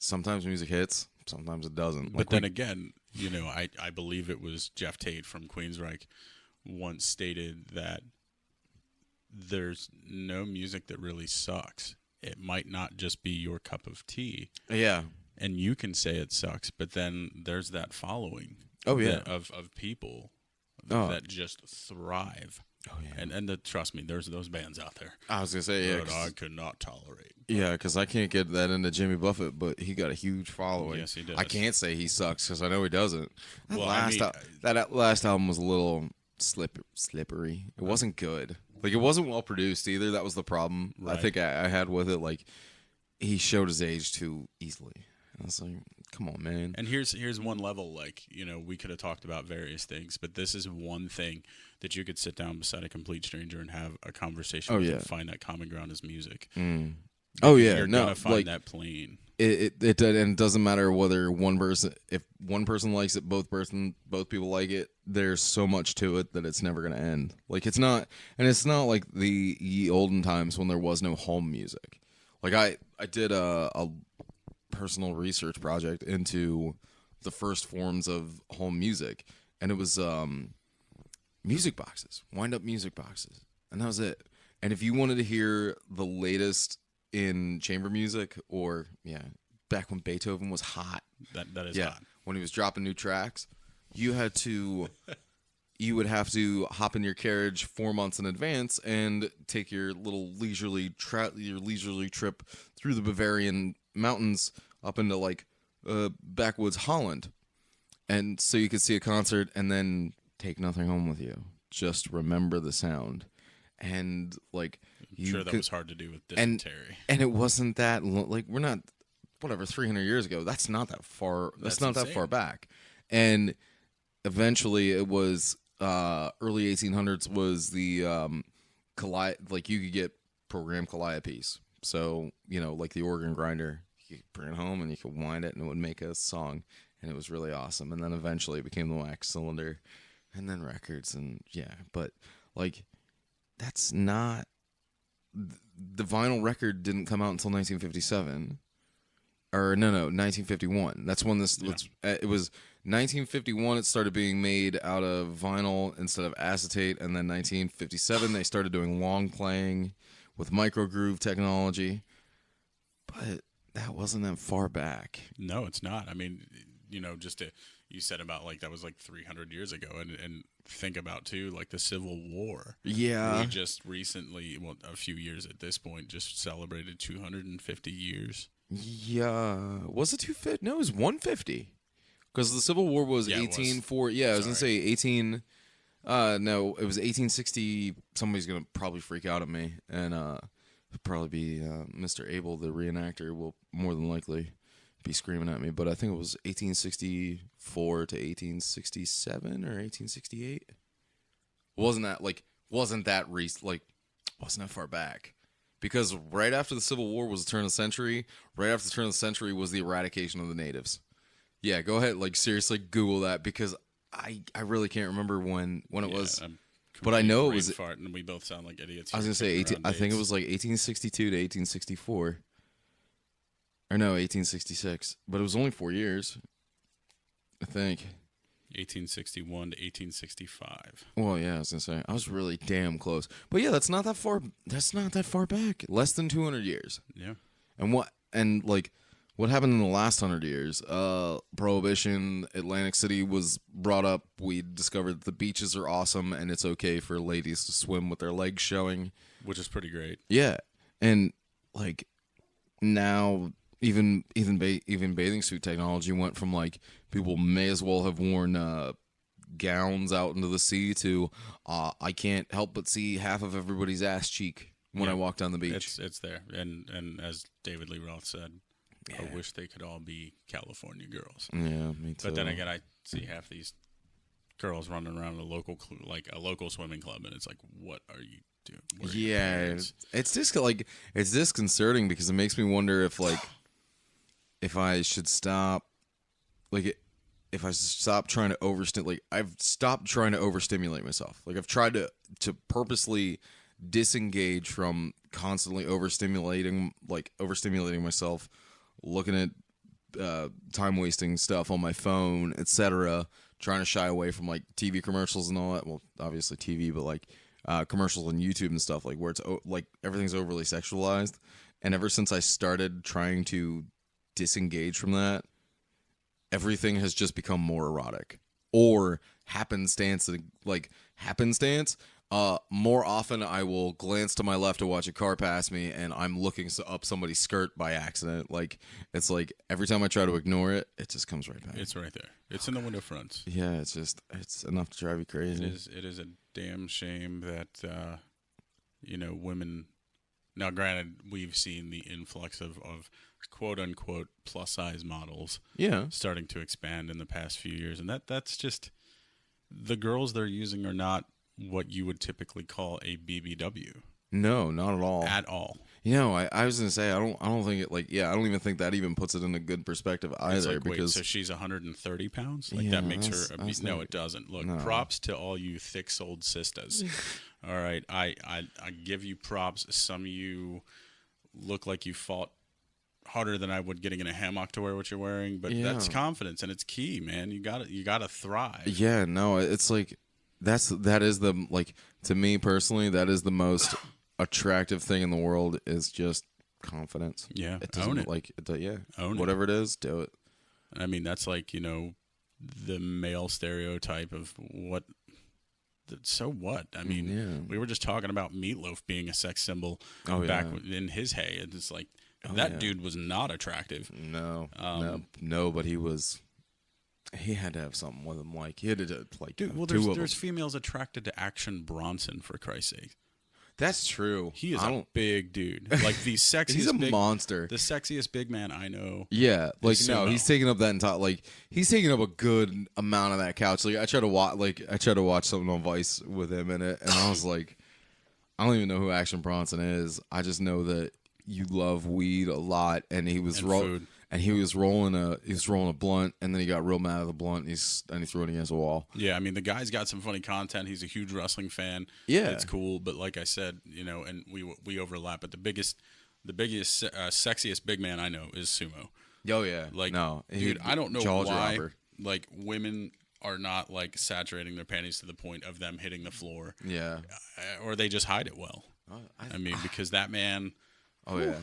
Sometimes music hits, sometimes it doesn't. But then again, you know, I believe it was Jeff Tate from Queensryche once stated that there's no music that really sucks. It might not just be your cup of tea. Yeah. And you can say it sucks, but then there's that following of people that just thrive. Oh, yeah. And trust me, there's those bands out there. I was going to say, yeah. That I could not tolerate. Yeah, because I can't get that into Jimmy Buffett, but he got a huge following. Yes, he does. I can't say he sucks because I know he doesn't. That Well, last album was a little slippery. It wasn't good. Like, it wasn't well produced either. That was the problem Right. I think I had with it. Like, he showed his age too easily. I was like, come on, man. And here's one level, like, you know, we could have talked about various things, but this is one thing that you could sit down beside a complete stranger and have a conversation with and find that common ground is music. Oh, yeah. You're gonna find that plane. And it doesn't matter whether if one person likes it, both people like it. There's so much to it that it's never gonna end. Like it's not like the ye olden times when there was no home music. Like I did a personal research project into the first forms of home music, and it was music boxes, wind-up music boxes, and that was it. And if you wanted to hear the latest in chamber music, or back when Beethoven was hot, that is hot, when he was dropping new tracks, you would have to hop in your carriage 4 months in advance and take your little leisurely trip through the Bavarian mountains up into like backwoods Holland, and so you could see a concert and then take nothing home with you. Just remember the sound. And like, I'm sure that was hard to do with dysentery. And it wasn't that like, we're not 300 years ago. That's not that far. That's not insane. That far back. And eventually, it was early 1800s was the like you could get programmed calliope. So like the organ grinder, you could bring it home and you could wind it and it would make a song, and it was really awesome. And then eventually it became the wax cylinder, and then records, and but like. That's not the vinyl record didn't come out until 1957, or no, 1951. That's when it was 1951. It started being made out of vinyl instead of acetate, and then 1957 they started doing long playing with microgroove technology. But that wasn't that far back. No, it's not. I mean, you said about like that was like 300 years ago, and think about too like the Civil War. Yeah, we just recently, a few years at this point, just celebrated 250 years. Yeah, was it 250? No, it was 150. Because the Civil War was Yeah, it was. 1840. Yeah, I was going to Sorry. say 18. No, it was 1860. Somebody's going to probably freak out at me. And it'll probably be Mr. Abel, the reenactor, will more than likely be screaming at me. But I think it was 1864 to 1867 or 1868. Wasn't that far back. Because right after the Civil War was the turn of the century. Right after the turn of the century was the eradication of the natives. Yeah, go ahead. Like, seriously, Google that because I really can't remember when it was. But I know it was. Fart, and we both sound like idiots. I was gonna say 18. I think it was like 1862 to 1864, or no, 1866. But it was only 4 years, I think. 1861 to 1865. Well, yeah, I was gonna say I was really damn close. But yeah, that's not that far. That's not that far back. Less than 200 years. Yeah. And what happened in the last 100 years? Prohibition, Atlantic City was brought up. We discovered that the beaches are awesome and it's okay for ladies to swim with their legs showing. Which is pretty great. Yeah. And like now even bathing suit technology went from like people may as well have worn gowns out into the sea to I can't help but see half of everybody's ass cheek when I walk down the beach. It's there. And as David Lee Roth said, I wish they could all be California girls. Yeah, me too. But then again, I see half these girls running around a local swimming club, and it's like, what are you doing? Where are your parents? It's disconcerting because it makes me wonder if I should stop, if I stop trying to overstimulate. I've stopped trying to overstimulate myself. Like I've tried to purposely disengage from constantly overstimulating myself. Looking at time wasting stuff on my phone, etc. Trying to shy away from like TV commercials and all that. Well, obviously TV, but like commercials on YouTube and stuff like where it's like everything's overly sexualized. And ever since I started trying to disengage from that, everything has just become more erotic or happenstance. More often I will glance to my left to watch a car pass me and I'm looking up somebody's skirt by accident. Like it's like every time I try to ignore it, it just comes right back. It's right there. It's in the window fronts. Yeah, it's enough to drive you crazy. It is a damn shame that women. Now, granted, we've seen the influx of quote unquote plus size models. Yeah, starting to expand in the past few years, and that's just the girls they're using are not what you would typically call a BBW. No, not at all. At all. I was gonna say I don't think it I don't even think that even puts it in a good perspective either. Like, because so she's 130 pounds. Like that makes her. No, it doesn't. Look, props to all you thick-souled sisters. All right, I give you props. Some of you look like you fought harder than I would getting in a hammock to wear what you're wearing, but that's confidence and it's key, man. You gotta thrive. Yeah, no, it's like. That is the to me personally, that is the most attractive thing in the world is just confidence. Yeah, it doesn't own it. Own whatever it is, do it. I mean, that's like the male stereotype of what. So what? I mean, we were just talking about Meatloaf being a sex symbol back in his heyday. It's like that dude was not attractive. No, but he was. He had to have something with him. Like he had to there's females attracted to Action Bronson, for Christ's sake. That's true. He is a big dude. Like the sexiest. He's a monster. The sexiest big man I know. Yeah, he's taking up that entire he's taking up a good amount of that couch. Like I tried to watch something on Vice with him in it, and I was like, I don't even know who Action Bronson is. I just know that you love weed a lot, and he was food. And he was rolling a blunt, and then he got real mad at the blunt, and he threw it against the wall. Yeah, I mean the guy's got some funny content. He's a huge wrestling fan. Yeah, it's cool. But like I said, and we overlap. But the biggest, sexiest big man I know is Sumo. Oh yeah, dude, I don't know why. Like women are not like saturating their panties to the point of them hitting the floor. Yeah, or they just hide it well. I mean, because that man. Oh yeah.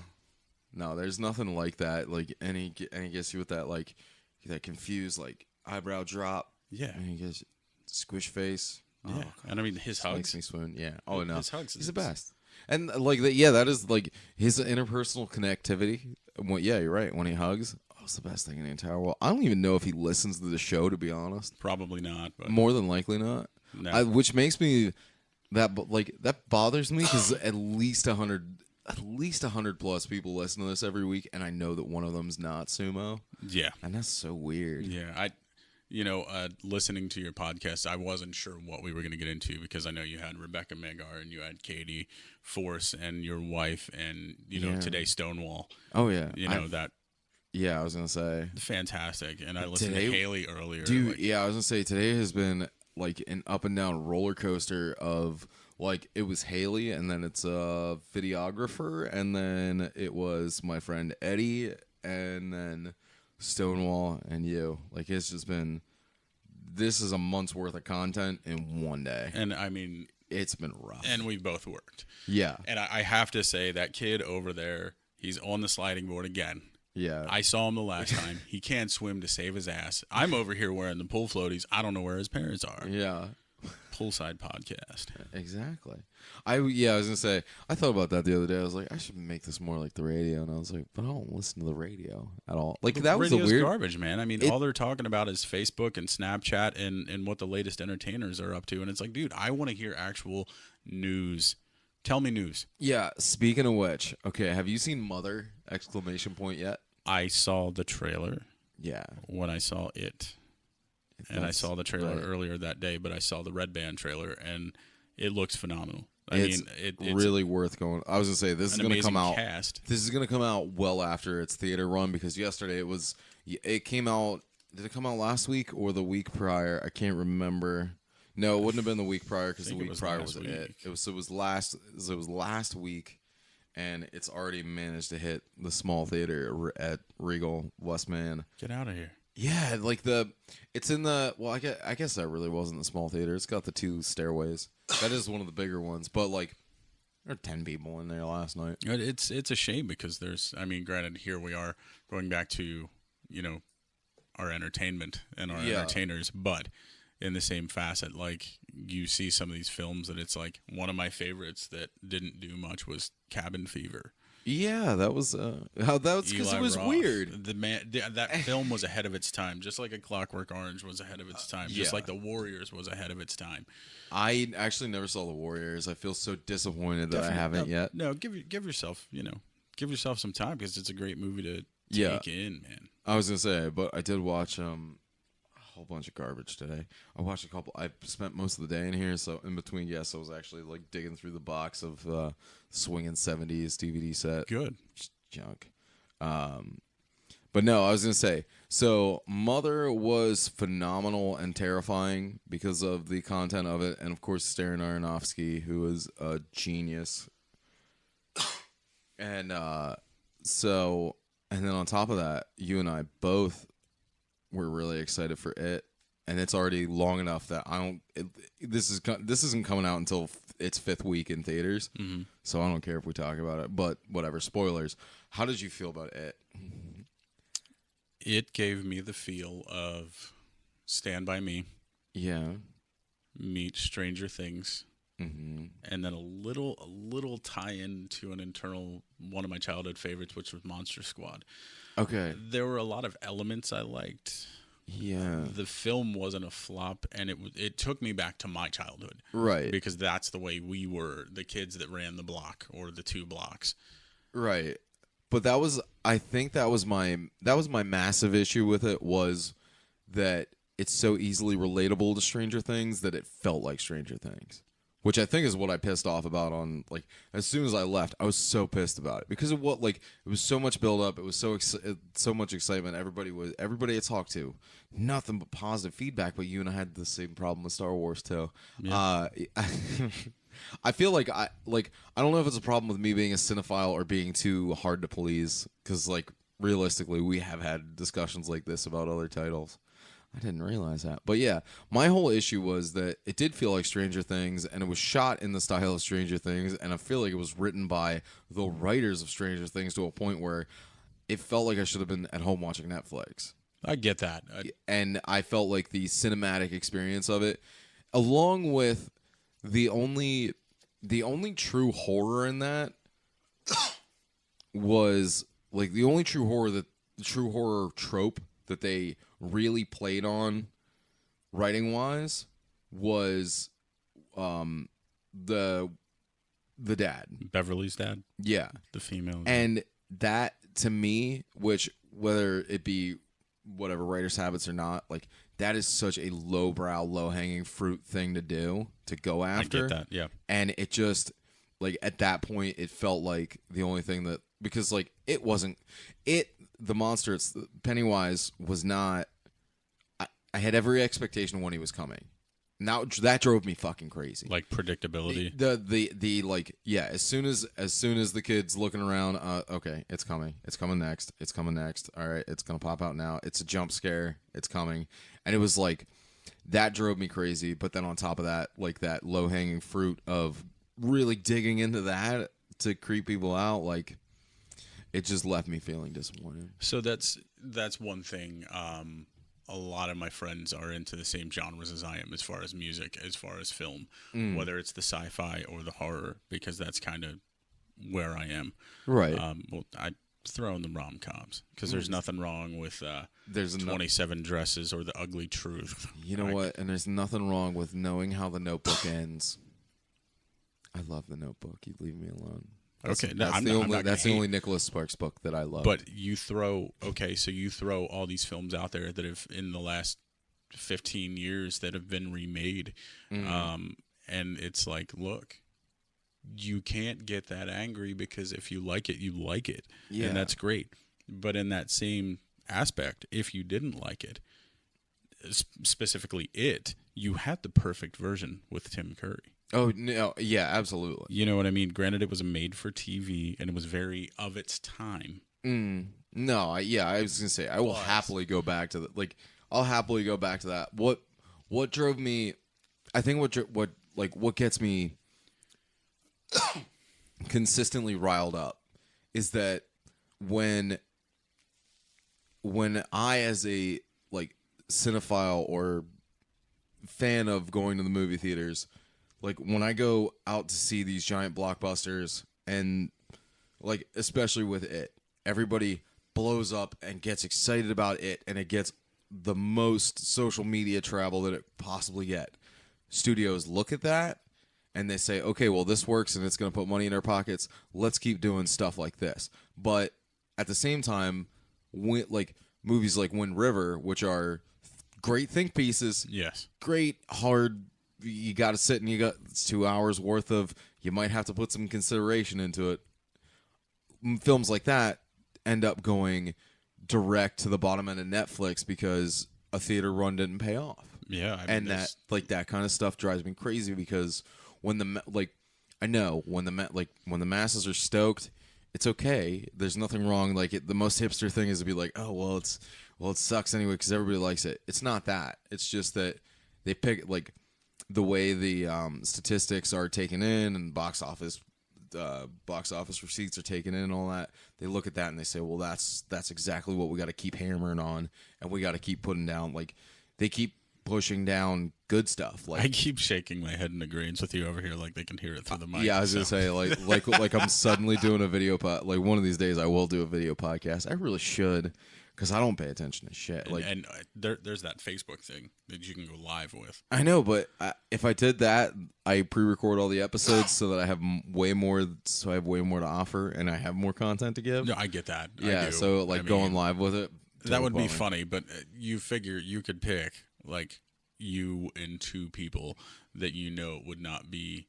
No, there's nothing like that. Like, and he gets you with that, that confused, eyebrow drop. Yeah. And he gets squish face. Yeah. Oh, and I mean, his hugs. Makes me swoon. Yeah. Oh, no. His hugs. He's the best. And, that is, his interpersonal connectivity. Well, yeah, you're right. When he hugs, What's the best thing in the entire world? I don't even know if he listens to the show, to be honest. Probably not, but More than likely not. no. Which makes me that bothers me because at least 100 plus people listen to this every week, and I know that one of them's not Sumo. Yeah, And that's so weird. yeah. Listening to your podcast, I wasn't sure what we were going to get into because I know you had Rebecca Megar and you had Katie Force and your wife and today Stonewall. Oh yeah, that. Yeah, I was gonna say fantastic, and I listened to Haley earlier. Dude, I was gonna say today has been like an up and down roller coaster of like it was Haley, and then it's a videographer, and then it was my friend Eddie, and then Stonewall and you. Like it's just been. This is a month's worth of content in one day, and I mean it's been rough. And we both worked. Yeah, and I have to say that kid over there, he's on the sliding board again. Yeah. I saw him the last time. He can't swim to save his ass. I'm over here wearing the pool floaties. I don't know where his parents are. Yeah. Poolside podcast. Exactly. I was going to say, I thought about that the other day. I was like, I should make this more like the radio. And I was like, but I don't listen to the radio at all. Like, that was the weird garbage, man. I mean, all they're talking about is Facebook and Snapchat and what the latest entertainers are up to. And it's like, dude, I want to hear actual news. Tell me news. Yeah. Speaking of which, okay, have you seen Mother! Yet? I saw the trailer. Yeah. When I saw it. And I saw the trailer earlier that day, but I saw the Red Band trailer, and it looks phenomenal. It's really worth going. I was going to say, this is going to come out. Cast. This is going to come out well after its theater run, because yesterday it came out. Did it come out last week or the week prior? I can't remember. No, it wouldn't have been the week prior because the week prior was it. It was last week, and it's already managed to hit the small theater at Regal Westman. Get out of here. Yeah, it's in the, well, I guess that really wasn't the small theater. It's got the 2 stairways. That is one of the bigger ones, but there were 10 people in there last night. It's a shame because granted, here we are going back to, our entertainment and our entertainers, but in the same facet, like you see some of these films that it's like one of my favorites that didn't do much was Cabin Fever. Yeah, that was because it was weird. That film was ahead of its time, just like A Clockwork Orange was ahead of its time, just like The Warriors was ahead of its time. I actually never saw The Warriors. I feel so disappointed that I haven't yet. No, give yourself some time because it's a great movie to take in, man. I was gonna say, but I did watch a whole bunch of garbage today. I watched a couple. I spent most of the day in here, so in between guests, I was actually digging through the box of Swingin' 70s DVD set. Good. Just junk. But no, I was gonna say. So Mother was phenomenal and terrifying because of the content of it, and of course Darren Aronofsky, who is a genius. And and then on top of that, you and I both. We're really excited for it, and it's already long enough that this isn't coming out until its 5th week in theaters, so I don't care if we talk about it. But whatever, spoilers. How did you feel about it? It gave me the feel of Stand By Me. Yeah. Meet Stranger Things. Mm-hmm. And then a little tie-in to an internal one of my childhood favorites, which was Monster Squad. Okay. There were a lot of elements I liked. Yeah. The film wasn't a flop, and it took me back to my childhood. Right. Because that's the way we were, the kids that ran the block or the 2 blocks. Right. But I think that was my massive issue with it, was that it's so easily relatable to Stranger Things that it felt like Stranger Things. Which I think is what I pissed off about on, as soon as I left, I was so pissed about it. Because of what, it was so much build up, it was so much excitement, everybody I talked to, nothing but positive feedback, but you and I had the same problem with Star Wars too. Yeah. I feel like I don't know if it's a problem with me being a cinephile or being too hard to please, because, realistically, we have had discussions like this about other titles. I didn't realize that. But yeah, my whole issue was that it did feel like Stranger Things, and it was shot in the style of Stranger Things, and I feel like it was written by the writers of Stranger Things to a point where it felt like I should have been at home watching Netflix. I get that. And I felt like the cinematic experience of it, along with the only true horror in that was, the only true horror that true horror trope that they really played on writing wise was the dad. Beverly's dad. Yeah. The female. And that to me, which whether it be whatever writer's habits or not, like that is such a lowbrow, low-hanging fruit thing to do, to go after. I get that, yeah. And it just, like, at that point, it felt like the only thing that, because, like, it wasn't, the monster, Pennywise was not, I had every expectation when he was coming. Now that drove me fucking crazy. Like predictability. The like, yeah, as soon as the kid's looking around, okay, it's coming next, all right, it's gonna pop out now, it's a jump scare, it's coming. And it was like, that drove me crazy. But then on top of that, like that low hanging fruit of really digging into that to creep people out, like it just left me feeling disappointed. So that's one thing. A lot of my friends are into the same genres as I am, as far as music, as far as film, whether it's the sci-fi or the horror, because that's kind of where I am. Right. Well, I throw in the rom-coms because there's nothing wrong with there's 27 Dresses or The Ugly Truth. You know what? And there's nothing wrong with knowing how The Notebook ends. I love The Notebook. You leave me alone. That's the only Nicholas Sparks book that I love. But you throw all these films out there that have in the last 15 years that have been remade, and it's like, look, you can't get that angry because if you like it, you like it, and that's great. But in that same aspect, if you didn't like it, specifically you had the perfect version with Tim Curry. Oh, no, yeah, absolutely. You know what I mean? Granted, it was a made-for-TV, and it was very of its time. No, I was going to say, I will happily go back to that. Like, I'll happily go back to that. What drove me, I think what gets me consistently riled up is that when I, as a, like, cinephile or fan of going to the movie theaters, like when I go out to see these giant blockbusters, and like especially with it, everybody blows up and gets excited about it, and it gets the most social media travel that it possibly get. Studios look at that and they say, okay, well, this works and it's going to put money in our pockets. Let's keep doing stuff like this. But at the same time, like movies like Wind River, which are great think pieces, yes, great hard. You got to sit and it's 2 hours worth of, you might have to put some consideration into it. Films like that end up going direct to the bottom end of Netflix because a theater run didn't pay off. Yeah. I mean, and that kind of stuff drives me crazy because when the masses are stoked, it's okay. There's nothing wrong. Like the most hipster thing is to be like, oh, well, it sucks anyway because everybody likes it. It's not that. It's just that they pick like, the way the statistics are taken in and box office receipts are taken in and all that, they look at that and they say, well, that's exactly what we got to keep hammering on, and we got to keep putting down. Like they keep pushing down good stuff. Like I keep shaking my head in agreement with you over here, like they can hear it through the mic. Yeah, I was gonna say like I'm suddenly doing a video like one of these days I will do a video podcast. I really should. Because I don't pay attention to shit. And there's that Facebook thing that you can go live with. I know, but if I did that, I pre-record all the episodes so that I have way more to offer and I have more content to give. No, I get that. Yeah, so going live with it. That would be funny, but you figure you could pick like you and two people that you know would not be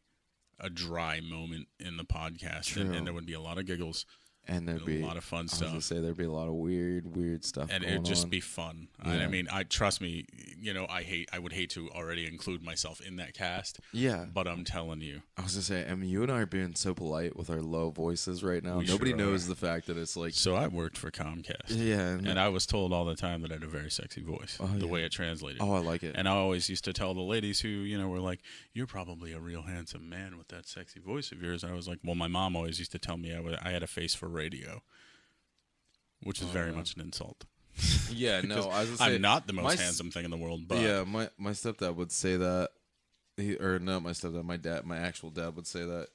a dry moment in the podcast, and there would be a lot of giggles. And there'd be a lot of fun stuff. I was gonna say there'd be a lot of weird stuff, and it'd just be fun. Yeah. I mean, trust me. You know, I would hate to already include myself in that cast. Yeah, but I'm telling you, I was gonna say, I mean, you and I are being so polite with our low voices right now. We Nobody sure knows are. the fact that it's like. So I worked for Comcast. Yeah, and I was told all the time that I had a very sexy voice. The way it translated. Oh, I like it. And I always used to tell the ladies who were like, "You're probably a real handsome man with that sexy voice of yours." And I was like, "Well, my mom always used to tell me I had a face for radio." Which is very much an insult. Yeah, no, I was gonna say, I'm not the most handsome thing in the world, but yeah, my stepdad would say that, my stepdad, my actual dad would say that.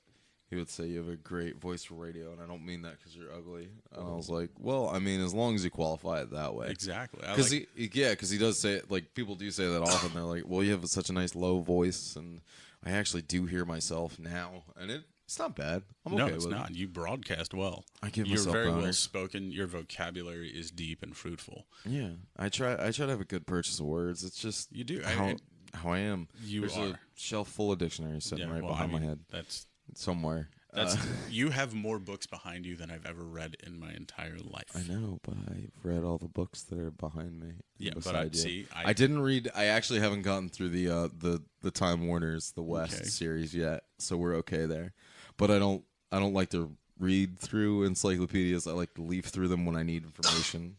he would say you have a great voice for radio, and I don't mean that because you're ugly. And I was like, well, I mean, as long as you qualify it that way. Exactly. Because he does say it, like, people do say that often. They're like, well, you have such a nice low voice, and I actually do hear myself now, and it's not bad. I'm okay with it. No, it's not. You broadcast well. I give You're myself very well honors. spoken. Your vocabulary is deep and fruitful. Yeah, I try to have a good purchase of words. It's just You do. how I am. You There's are. a shelf full of dictionaries sitting right behind my head That's somewhere. you have more books behind you than I've ever read in my entire life. I know, but I've read all the books that are behind me. Yeah, but beside you. see, I didn't read. I actually haven't gotten through the Time Warner's The West series yet, so we're okay there. But I don't like to read through encyclopedias. I like to leaf through them when I need information.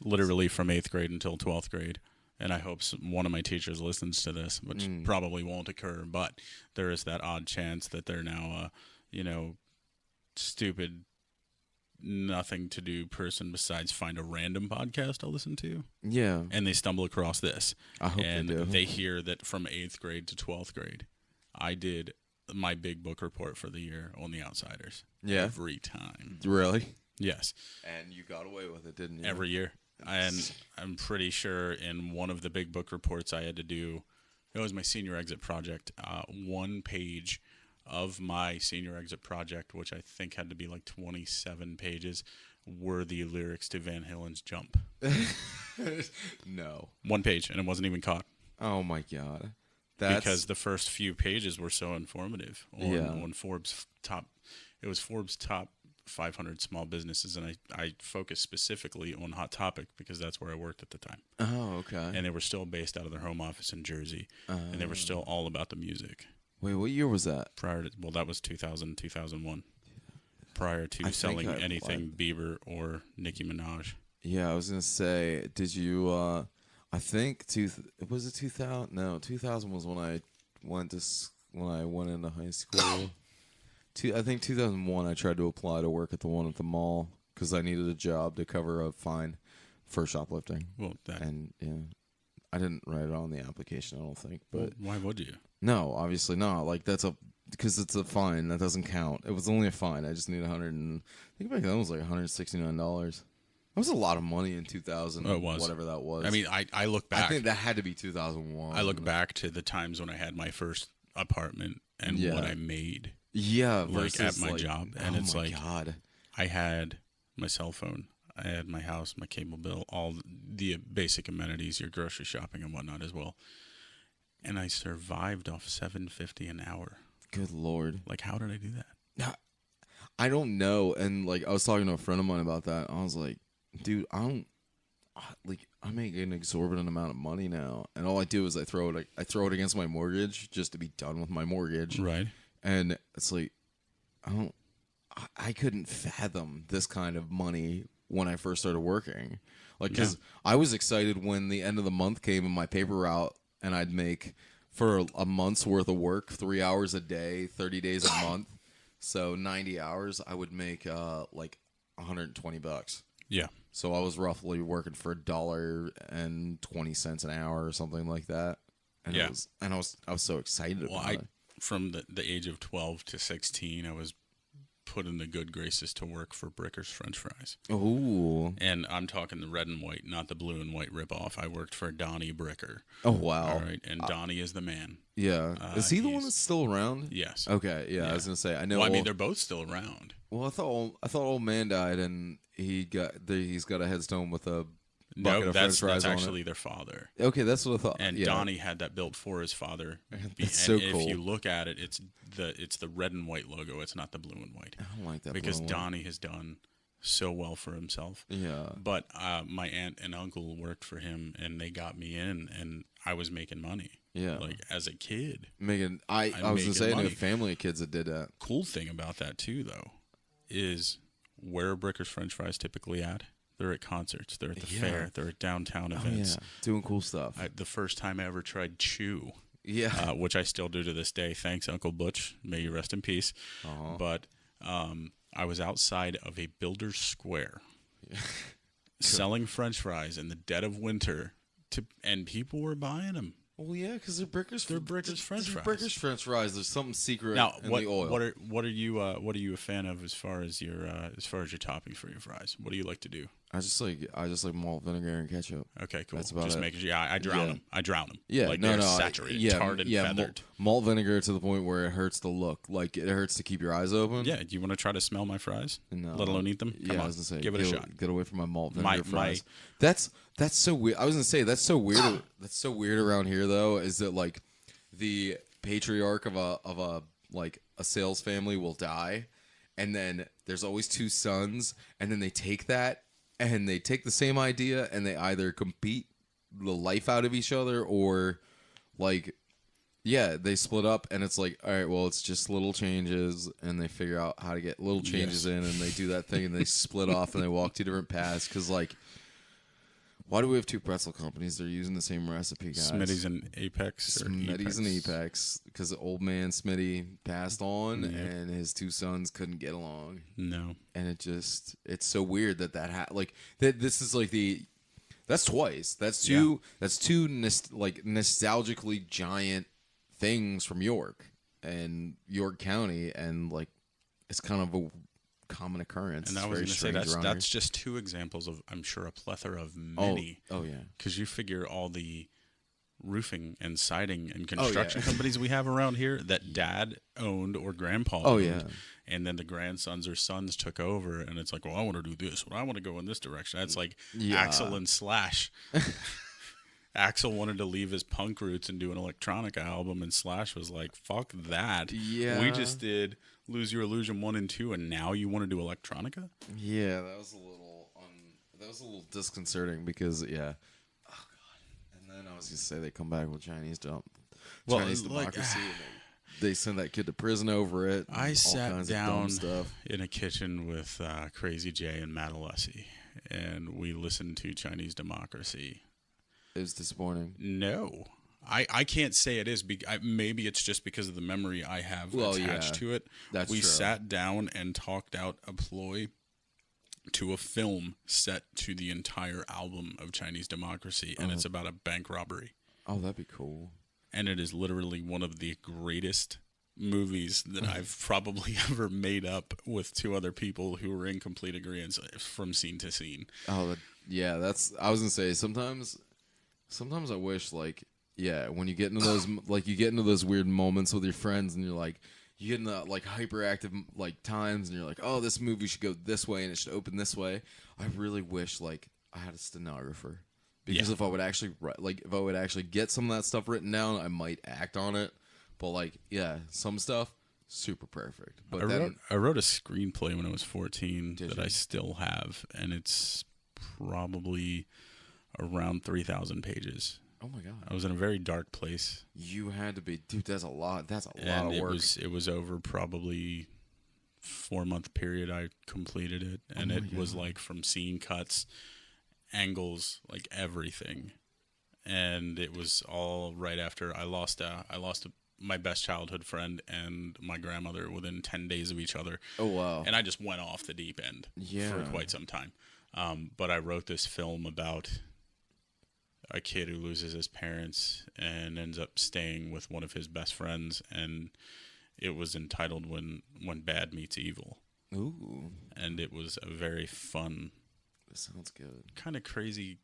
literally from 8th grade until 12th grade. And I hope one of my teachers listens to this, which probably won't occur. But there is that odd chance that they're now, stupid, nothing to do person besides find a random podcast to listen to. Yeah. And they stumble across this. I hope and they do. They hear that from 8th grade to 12th grade, I did my big book report for the year on The Outsiders. Yeah. Every time. Really? Yes. And you got away with it, didn't you? Every year. And I'm pretty sure in one of the big book reports I had to do, it was my senior exit project, one page of my senior exit project, which I think had to be like 27 pages, were the lyrics to Van Halen's Jump. No. One page, and it wasn't even caught. Oh, my God. Because the first few pages were so informative on Forbes top. It was Forbes top 500 small businesses, and I focused specifically on Hot Topic because that's where I worked at the time. Oh, okay. And they were still based out of their home office in Jersey, and they were still all about the music. Wait, what year was that? That was 2000, 2001. Prior to selling anything Bieber or Nicki Minaj. Yeah, I was gonna say, did you? I think was it 2000? No, 2000 was when I went into high school. I think 2001 I tried to apply to work at the one at the mall because I needed a job to cover a fine for shoplifting. Well, and I didn't write it on the application, I don't think. But why would you? No, obviously not. Like because it's a fine that doesn't count. It was only a fine. I just need I think back then it was like $169. That was a lot of money in 2000. Oh, it was. Whatever that was. I mean, I look back. I think that had to be 2001. I look back to the times when I had my first apartment and what I made. Yeah, like at my job, and it's like God. I had my cell phone, I had my house, my cable bill, all the basic amenities, your grocery shopping and whatnot as well, and I survived off $7.50 an hour. Good Lord! Like, how did I do that? I don't know. And like, I was talking to a friend of mine about that. I was like, dude, I make an exorbitant amount of money now, and all I do is I throw it against my mortgage just to be done with my mortgage. Right. And it's like, I couldn't fathom this kind of money when I first started working. Like, because I was excited when the end of the month came and my paper route, and I'd make, for a month's worth of work, 3 hours a day, 30 days a month. So 90 hours, I would make like $120. Yeah. So I was roughly working for $1.20 an hour or something like that. And I was so excited about it. From the age of 12 to 16, I was put in the good graces to work for Bricker's French Fries. Ooh. And I'm talking the red and white, not the blue and white ripoff. I worked for Donnie Bricker. Oh, wow. All right, and Donnie is the man. Yeah. Is he the one that's still around? Yes. Okay, yeah. I was going to say, I know. Well, I mean, they're both still around. Well, I thought old man died and he's got a headstone with a No, that's actually their father. Okay, that's what I thought. And Donnie had that built for his father. That's so cool. If you look at it, it's the red and white logo. It's not the blue and white. I don't like that because blue and white. Donnie has done so well for himself. Yeah. But my aunt and uncle worked for him, and they got me in, and I was making money. Yeah. Like as a kid. I was gonna say, I knew a family of kids that did that. Cool thing about that too, though, is where Bricker's French Fries typically at. They're at concerts. They're at the fair. They're at downtown events. Doing cool stuff. The first time I ever tried Chew, which I still do to this day. Thanks, Uncle Butch. May you rest in peace. But I was outside of a builder's square selling French fries in the dead of winter, and people were buying them. Well, yeah, because they're Brickers. They're Brickers French fries. Brickers French fries. There's something secret Now, in the oil. what are you a fan of as far as your toppings for your fries? What do you like to do? I just like malt vinegar and ketchup. Okay, cool. That's about just it. making sure. Yeah, I drown them. I drown them. Yeah, like no, they're no, saturated, tarred and feathered. Malt vinegar to the point where it hurts to look. Like it hurts to keep your eyes open. Yeah. Do you want to try to smell my fries? No. Let alone eat them? Come Yeah, on, I was gonna say, give it a shot. Get away from my malt vinegar fries. My- That's so weird. I was gonna say that's so weird. That's so weird around here though. Is that like the patriarch of a like a sales family will die, and then there's always two sons, and then they take that and they take the same idea and they either compete the life out of each other or like. Yeah, they split up, and it's like, all right, well, it's just little changes, and they figure out how to get little changes in, and they do that thing, and they split off, and they walk two different paths, because, like, why do we have two pretzel companies? They're using the same recipe, guys. Smitty's and Apex. Smitty's and Apex, because old man Smitty passed on, and his two sons couldn't get along. No. And it's so weird that like, this is like that's twice. That's two nostalgically giant things from York and York County, and like it's kind of a common occurrence. And I was going to say that's just two examples of, I'm sure, a plethora of many. Oh yeah, because you figure all the roofing and siding and construction companies we have around here that Dad owned or Grandpa owned, and then the grandsons or sons took over, and it's like, well, I want to do this, well, I want to go in this direction. That's like Axl and Slash. Axl wanted to leave his punk roots and do an electronica album, and Slash was like, fuck that. Yeah. We just did Lose Your Illusion 1 and 2, and now you want to do electronica? Yeah, that was a little disconcerting because, yeah. Oh, God. And then I was going to say they come back with Chinese democracy. And they send that kid to prison over it. I sat down stuff. in a kitchen with Crazy Jay and Matt Alessi, and we listened to Chinese Democracy. It was disappointing. No. I can't say it is. Maybe it's just because of the memory I have attached to it. That's we true. sat down and talked out a ploy to a film set to the entire album of Chinese Democracy, and it's about a bank robbery. Oh, that'd be cool. And it is literally one of the greatest movies that I've probably ever made up with two other people who were in complete agreement from scene to scene. Oh, yeah, I was going to say, sometimes I wish, like, yeah, when you get into those, like, you get into those weird moments with your friends, and you're like, you get into like hyperactive like times, and you're like, oh, this movie should go this way, and it should open this way. I really wish like I had a stenographer, because if I would actually get some of that stuff written down, I might act on it. But like, yeah, some stuff super perfect. But I wrote a screenplay when I was 14 that I still have, and it's probably around 3,000 pages. Oh my God! I was in a very dark place. You had to be, dude. That's a lot. That's a lot of work. It was over probably 4-month period. I completed it, and it was like from scene cuts, angles, like everything, and it was all right after I lost my best childhood friend and my grandmother within 10 days of each other. Oh wow! And I just went off the deep end for quite some time. But I wrote this film about a kid who loses his parents and ends up staying with one of his best friends, and it was entitled When Bad Meets Evil. Ooh. And it was a very fun, that sounds good, kind of crazy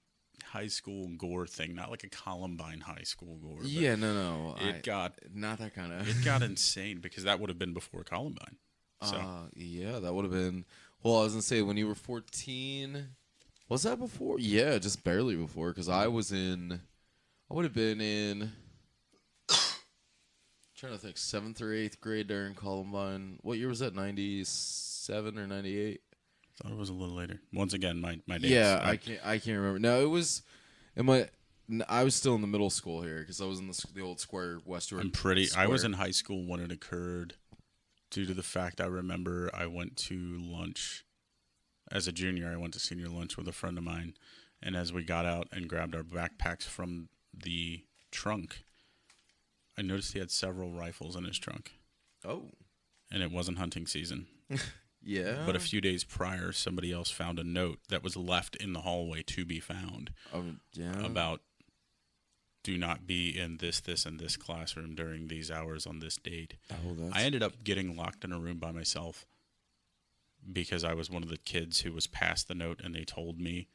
high school gore thing, not like a Columbine high school gore. Yeah, no. It got not that kind of. It got insane because that would have been before Columbine. So yeah, that would have been. Well, I was gonna say when you were 14. Was that before? Yeah, just barely before, because I would have been in, trying to think, 7th or 8th grade during Columbine. What year was that, 97 or 98? I thought it was a little later. Once again, my dates. Yeah, I can't remember. No, it was, I was still in the middle school here, because I was in the old square, Westward. I was in high school when it occurred, due to the fact I remember I went to lunch. As a junior, I went to senior lunch with a friend of mine, and as we got out and grabbed our backpacks from the trunk, I noticed he had several rifles in his trunk. Oh. And it wasn't hunting season. Yeah. But a few days prior, somebody else found a note that was left in the hallway to be found yeah. about do not be in this, and this classroom during these hours on this date. Oh, I ended up getting locked in a room by myself because I was one of the kids who was passed the note, and they told me,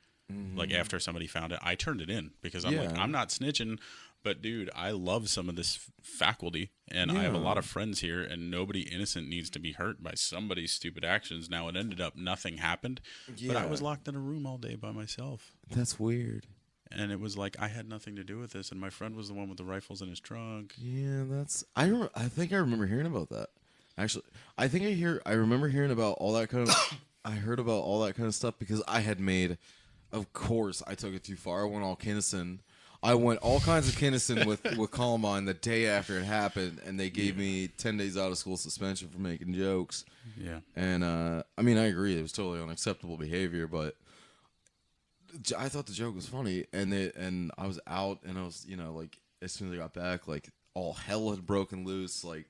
like, after somebody found it, I turned it in because I'm like, I'm not snitching, but dude, I love some of this faculty, and I have a lot of friends here, and nobody innocent needs to be hurt by somebody's stupid actions. Now, it ended up nothing happened, but I was locked in a room all day by myself. That's weird. And it was like I had nothing to do with this, and my friend was the one with the rifles in his trunk. Yeah, I think I remember hearing about that. Actually, I remember hearing about all that kind of. I heard about all that kind of stuff because I had made. Of course, I took it too far. I went all Kinnison. I went all kinds of Kinnison with Columbine the day after it happened, and they gave me 10 days out of school suspension for making jokes. Yeah, and I mean, I agree, it was totally unacceptable behavior, but I thought the joke was funny, and I was out, and I was, like, as soon as I got back, like, all hell had broken loose, like,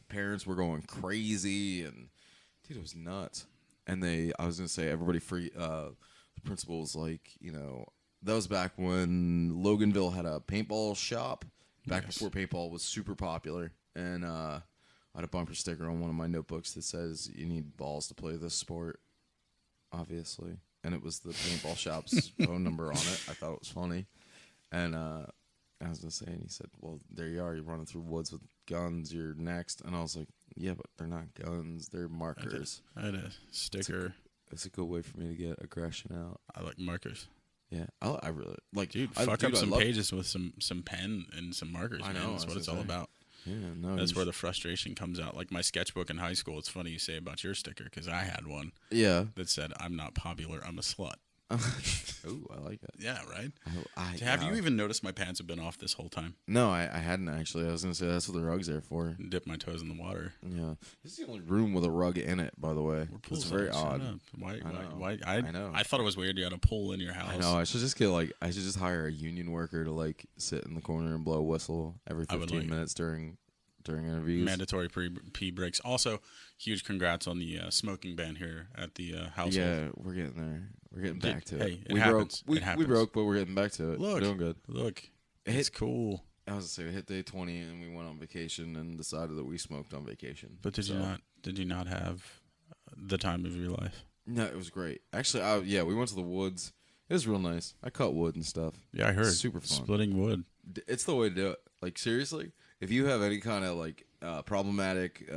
parents were going crazy, and dude, it was nuts. And I was gonna say, everybody the principal was like, that was back when Loganville had a paintball shop, before paintball was super popular, and I had a bumper sticker on one of my notebooks that says, "You need balls to play this sport," obviously. And it was the paintball shop's phone number on it. I thought it was funny. And I was going to say, and he said, "Well, there you are. You're running through woods with guns. You're next." And I was like, "Yeah, but they're not guns. They're markers." I had a sticker. It's a good way for me to get aggression out. I like markers. Yeah, I really like. Dude, fuck up some pages with some pen and some markers. I know. Man. That's what it's all about. Yeah, no. That's where the frustration comes out. Like my sketchbook in high school. It's funny you say about your sticker because I had one. Yeah. That said, "I'm not popular. I'm a slut." Ooh, I like that. Yeah, right? Have you even noticed my pants have been off this whole time? No, I hadn't actually. I was going to say that's what the rug's there for. Dip my toes in the water. Yeah. This is the only room with a rug in it, by the way. It's very odd. Why? I know. I thought it was weird you had a pool in your house. I know. I should just hire a union worker to like sit in the corner and blow a whistle every 15 minutes during interviews. Mandatory pee breaks. Also, huge congrats on the smoking ban here at the household. Yeah, we're getting there. We're getting back to it. Hey, We broke, but we're getting back to it. Look, we're doing good. Look, it's cool. I was gonna say we hit day 20 and we went on vacation and decided that we smoked on vacation. But did you not have the time of your life? No, it was great. Actually, we went to the woods. It was real nice. I cut wood and stuff. Yeah, I heard. It's super fun. Splitting wood. It's the way to do it. Like, seriously, if you have any kind of like problematic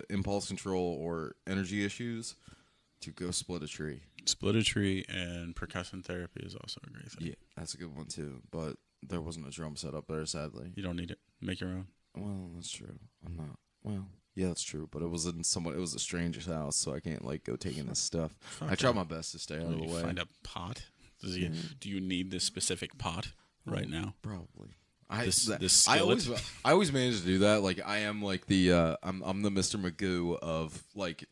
impulse control or energy issues, to go split a tree. Split a tree, and percussion therapy is also a great thing. Yeah, that's a good one too. But there wasn't a drum set up there, sadly. You don't need it. Make your own. Well, that's true. I'm not. Well, yeah, that's true. But it was in it was a stranger's house, so I can't like go taking this stuff. I try my best to stay out of the way. Find a pot. Do you need this specific pot right now? Probably. I always manage to do that. Like I am like the I'm the Mr. Magoo of like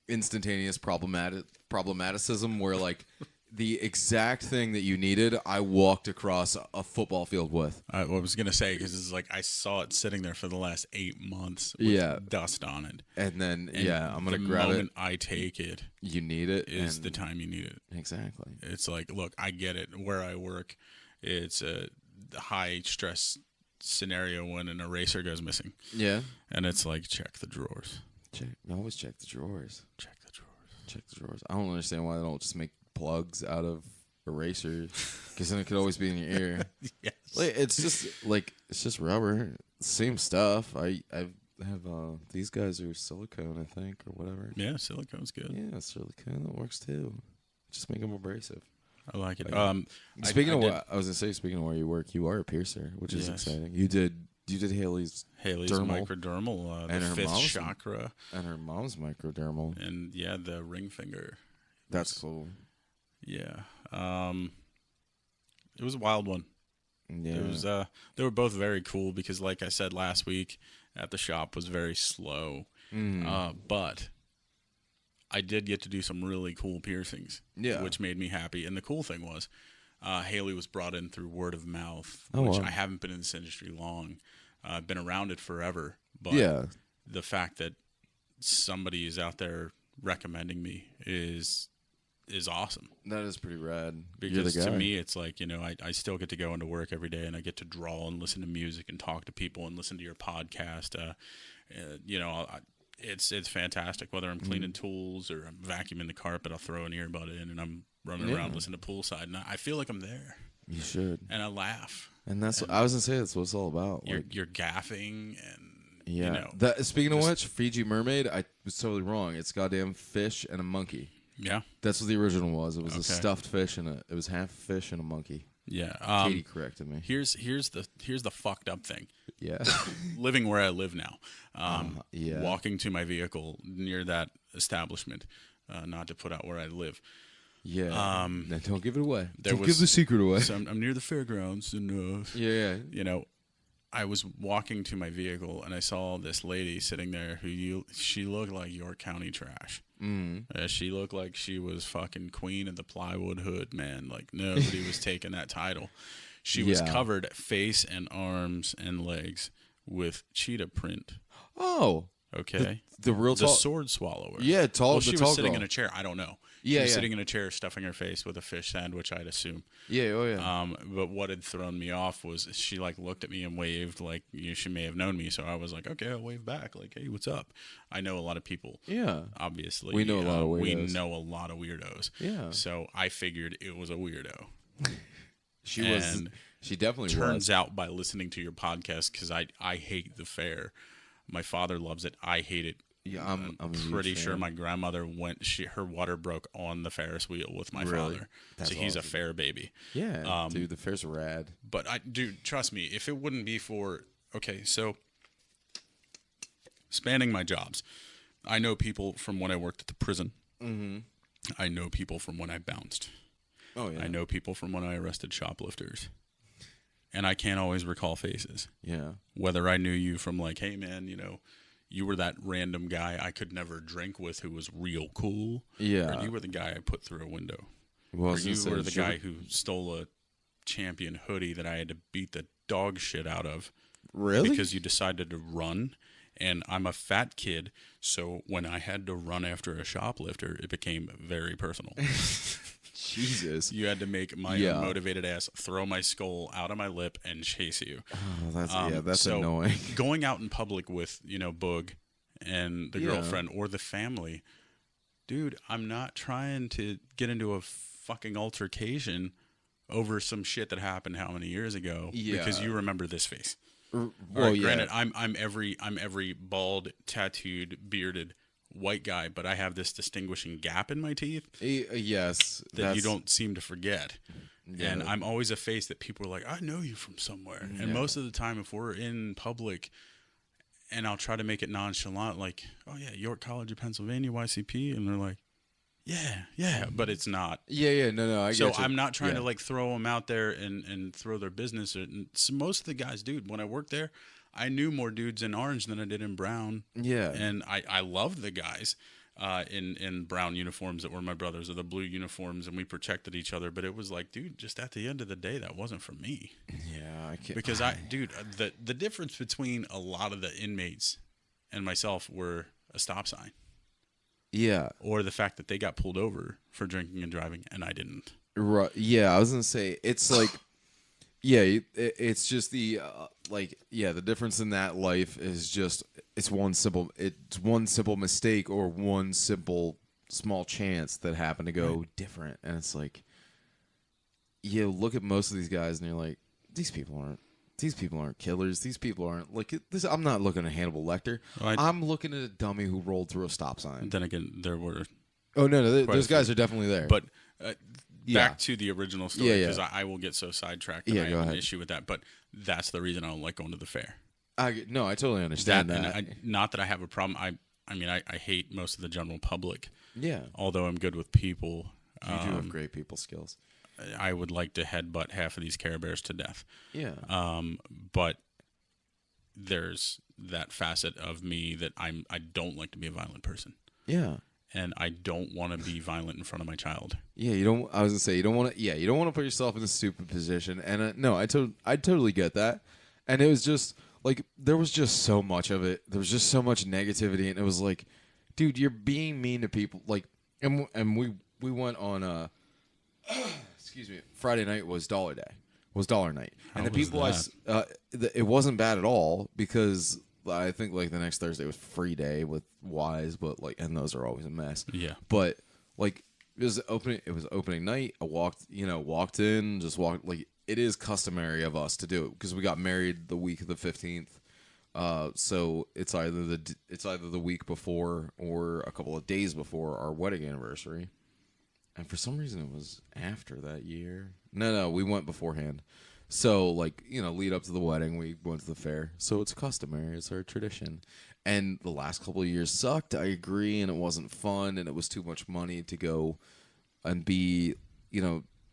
instantaneous problematicism where like the exact thing that you needed I walked across a football field with. I was gonna say because it's like I saw it sitting there for the last 8 months with dust on it, and then I'm gonna grab it. The moment I take it, you need it is the time you need it. Exactly. It's like, look, I get it. Where I work, it's a high stress scenario when an eraser goes missing. Yeah, and it's like check the drawers. Always check the drawers. Check the drawers. Check the drawers. I don't understand why they don't just make plugs out of erasers, because then it could always be in your ear. Yes. Like, it's just rubber, same stuff. I have these guys are silicone, I think, or whatever. Yeah, silicone's good. Yeah, silicone that works too. Just make them abrasive. I like it. Speaking of where you work, you are a piercer, which is exciting. You did Haley's dermal, microdermal, and the her fifth chakra, and her mom's microdermal, and the ring finger. That's cool. Yeah, it was a wild one. Yeah, it was. They were both very cool because, like I said last week, at the shop was very slow, but I did get to do some really cool piercings, which made me happy. And the cool thing was, Haley was brought in through word of mouth, which I haven't been in this industry long. I've been around it forever, but the fact that somebody is out there recommending me is is awesome. That is pretty rad. Because to me, it's like, you know, I still get to go into work every day and I get to draw and listen to music and talk to people and listen to your podcast. You know, it's fantastic. Whether I'm cleaning tools or I'm vacuuming the carpet, I'll throw an earbud in and I'm running around listening to Poolside. And I feel like I'm there. You should. And I laugh. And that's I was going to say, that's what it's all about. You're gaffing and, yeah. you know. Speaking of which, Fiji Mermaid, I was totally wrong. It's goddamn fish and a monkey. Yeah. That's what the original was. It was a stuffed fish and it was half fish and a monkey. Yeah. Katie corrected me. Here's the fucked up thing. Yeah. Living where I live now. Yeah. Walking to my vehicle near that establishment, not to put out where I live. Yeah. Now don't give it away. Don't give the secret away. So I'm near the fairgrounds, and yeah. you know, I was walking to my vehicle and I saw this lady sitting there she looked like York County trash. She looked like she was fucking queen of the plywood hood, man. Like nobody was taking that title. She was covered face and arms and legs with cheetah print. Oh. Okay. The real tall. The sword swallower. Yeah, tall. Well, she was sitting girl. in a chair. I don't know. Yeah, she was sitting in a chair, stuffing her face with a fish sandwich, I'd assume. Yeah, oh yeah. But what had thrown me off was she like looked at me and waved like she may have known me. So I was like, okay, I'll wave back. Like, hey, what's up? I know a lot of people. Yeah. Obviously, we know a lot of weirdos. We know a lot of weirdos. Yeah. So I figured it was a weirdo. She was. She definitely turns out by listening to your podcast, because I hate the fair. My father loves it. I hate it. Yeah, I'm pretty sure my grandmother her water broke on the Ferris wheel with my father. That's so he's awesome. a fair baby. Yeah, dude, the fair's rad. But dude, trust me, if it wouldn't be for so spanning my jobs, I know people from when I worked at the prison. Mm-hmm. I know people from when I bounced. Oh yeah. I know people from when I arrested shoplifters. And I can't always recall faces. Yeah. Whether I knew you from like, hey man, you know, you were that random guy I could never drink with who was real cool. Yeah. Or you were the guy I put through a window. Well, or you were the guy who stole a champion hoodie that I had to beat the dog shit out of. Really? Because you decided to run. And I'm a fat kid, so when I had to run after a shoplifter, it became very personal. Jesus. You had to make my unmotivated ass throw my skull out of my lip and chase you. Oh, that's so annoying. Going out in public with, you know, Boog and the girlfriend or the family, dude, I'm not trying to get into a fucking altercation over some shit that happened how many years ago because you remember this face. Well, granted, I'm every bald, tattooed, bearded white guy, but I have this distinguishing gap in my teeth. Yes, that you don't seem to forget. Yeah. And I'm always a face that people are like, I know you from somewhere. Yeah. And most of the time, if we're in public, and I'll try to make it nonchalant, like, oh yeah, York College of Pennsylvania, YCP, and they're like, yeah, but it's not. Yeah, no, I get you. So I'm not trying to like throw them out there and throw their business. And so most of the guys, dude, when I worked there, I knew more dudes in orange than I did in brown. Yeah. And I loved the guys in brown uniforms that were my brothers, or the blue uniforms, and we protected each other. But it was like, dude, just at the end of the day, that wasn't for me. Yeah, I can't. Because the difference between a lot of the inmates and myself were a stop sign. Yeah. Or the fact that they got pulled over for drinking and driving and I didn't. Right. Yeah, I was going to say, it's like, it's just the difference in that life is just, it's one simple mistake or one simple small chance that happened to go different. And it's like, you look at most of these guys and you're like, these people aren't killers. These people aren't like this. I'm not looking at Hannibal Lecter. I'm looking at a dummy who rolled through a stop sign. Then again, there were. Oh no, those guys are definitely there. But back to the original story, because I will get so sidetracked. And I have an issue with that. But that's the reason I don't like going to the fair. I totally understand that. And not that I have a problem. I mean, I hate most of the general public. Yeah. Although I'm good with people. You do have great people skills. I would like to headbutt half of these Care Bears to death. Yeah. But there's that facet of me that I don't like to be a violent person. Yeah. And I don't want to be violent in front of my child. Yeah, you don't. I was gonna say you don't want to. Yeah, you don't want to put yourself in a stupid position. And no, I totally get that. And it was just like there was just so much of it. There was just so much negativity, and it was like, dude, you're being mean to people. Like, and we went on excuse me, Friday night was dollar day. Was dollar night. And How the was people it wasn't bad at all because I think like the next Thursday was free day with Wise, but like, and those are always a mess. Yeah. But like it was opening night. I walked in, just walked, like it is customary of us to do it because we got married the week of the 15th. So it's either the week before or a couple of days before our wedding anniversary. And for some reason it was after that year. No, we went beforehand. So like, lead up to the wedding, we went to the fair. So it's customary, it's our tradition. And the last couple of years sucked, I agree, and it wasn't fun, and it was too much money to go and be,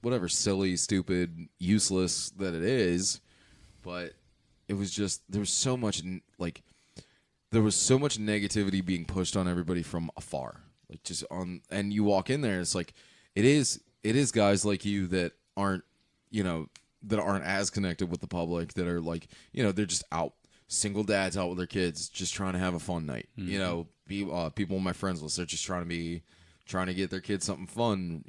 whatever silly, stupid, useless that it is. But it was just, there was so much negativity being pushed on everybody from afar. Like just on, and you walk in there, it's like, it is guys like you that aren't as connected with the public, that are like, they're just out, single dads out with their kids, just trying to have a fun night. Mm-hmm. People on my friends list, they're just trying to get their kids something fun,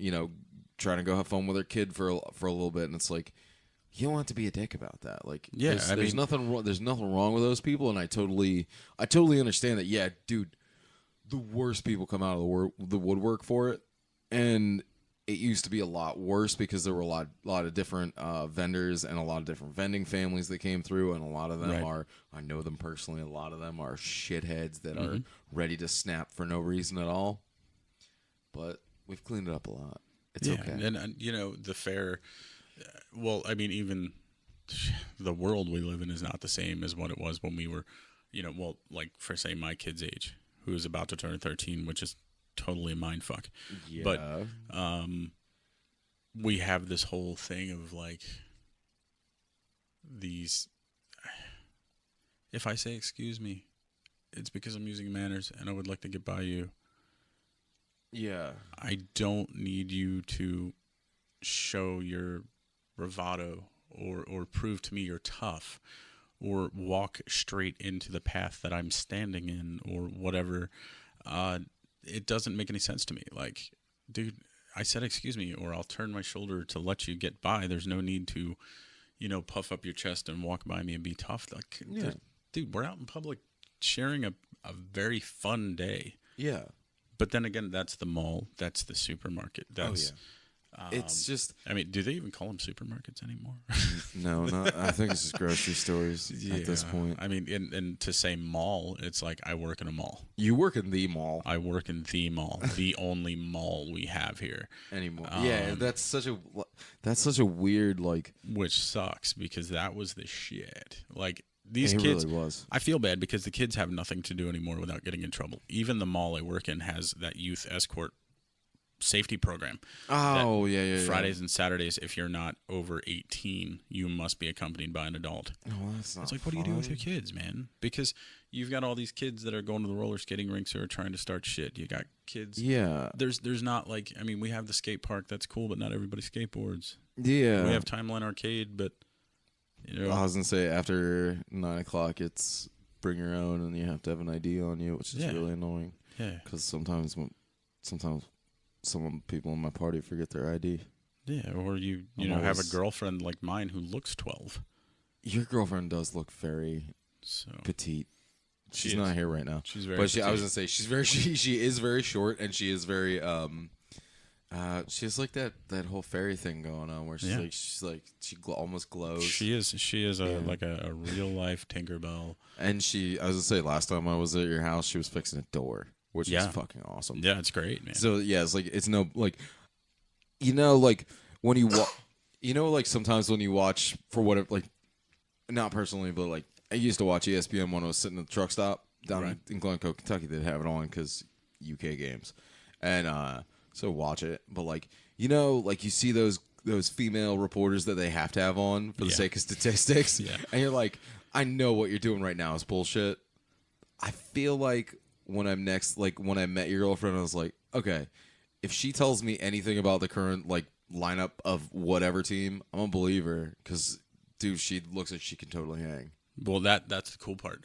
trying to go have fun with their kid for a little bit. And it's like, you don't have to be a dick about that. Like, yeah, there's nothing wrong. There's nothing wrong with those people. And I totally understand that. Yeah, dude, the worst people come out of the woodwork for it. And it used to be a lot worse because there were a lot of different vendors and a lot of different vending families that came through, and a lot of them are, I know them personally, a lot of them are shitheads that are ready to snap for no reason at all. But we've cleaned it up a lot. It's okay. And the fair, even the world we live in is not the same as what it was when we were, like for say my kid's age, who is about to turn 13, which is totally a mind fuck. Yeah. But we have this whole thing of like these, if I say excuse me, it's because I'm using manners and I would like to get by you. Yeah. I don't need you to show your bravado or prove to me you're tough or walk straight into the path that I'm standing in or whatever. It doesn't make any sense to me. Like, dude, I said excuse me, or I'll turn my shoulder to let you get by. There's no need to, puff up your chest and walk by me and be tough. Like, yeah. Dude, we're out in public sharing a very fun day. Yeah. But then again, that's the mall. That's the supermarket. That's, it's just, do they even call them supermarkets anymore? No, I think it's just grocery stores at this point. And to say mall, it's like I work in a mall. You work in the mall. I work in the mall, the only mall we have here anymore. That's such a weird, like, which sucks because that was the shit. Like these kids, really was. I feel bad because the kids have nothing to do anymore without getting in trouble. Even the mall I work in has that youth escort safety program. Oh, yeah. Fridays and Saturdays, if you're not over 18, you must be accompanied by an adult. Oh, that's not It's like, what do you do with your kids, man? Because you've got all these kids that are going to the roller skating rinks who are trying to start shit. You got kids. Yeah. There's not like, we have the skate park. That's cool, but not everybody skateboards. Yeah. We have Timeline Arcade, but, I was going to say, after 9 o'clock, it's bring your own, and you have to have an ID on you, which is really annoying. Yeah. Because sometimes some people in my party forget their ID. Yeah, or you have a girlfriend like mine who looks 12. Your girlfriend does look very petite. She's not here right now. She's very petite. I was gonna say she is very short, and she is very she has like that whole fairy thing going on where she almost glows. She is like a real life Tinkerbell. And I was gonna say, last time I was at your house, she was fixing a door, which is fucking awesome. Yeah, it's great, man. So yeah, it's like, it's no, like, like when you like sometimes when you watch for whatever, like, not personally, but like I used to watch ESPN when I was sitting at the truck stop down in Glencoe, Kentucky. They'd have it on because UK games, and so watch it. But like, like you see those female reporters that they have to have on for the sake of statistics, and you're like, I know what you're doing right now is bullshit. I feel like when I met your girlfriend, I was like, okay, if she tells me anything about the current like lineup of whatever team, I'm gonna believe her because, dude, she looks like she can totally hang. Well, that's the cool part.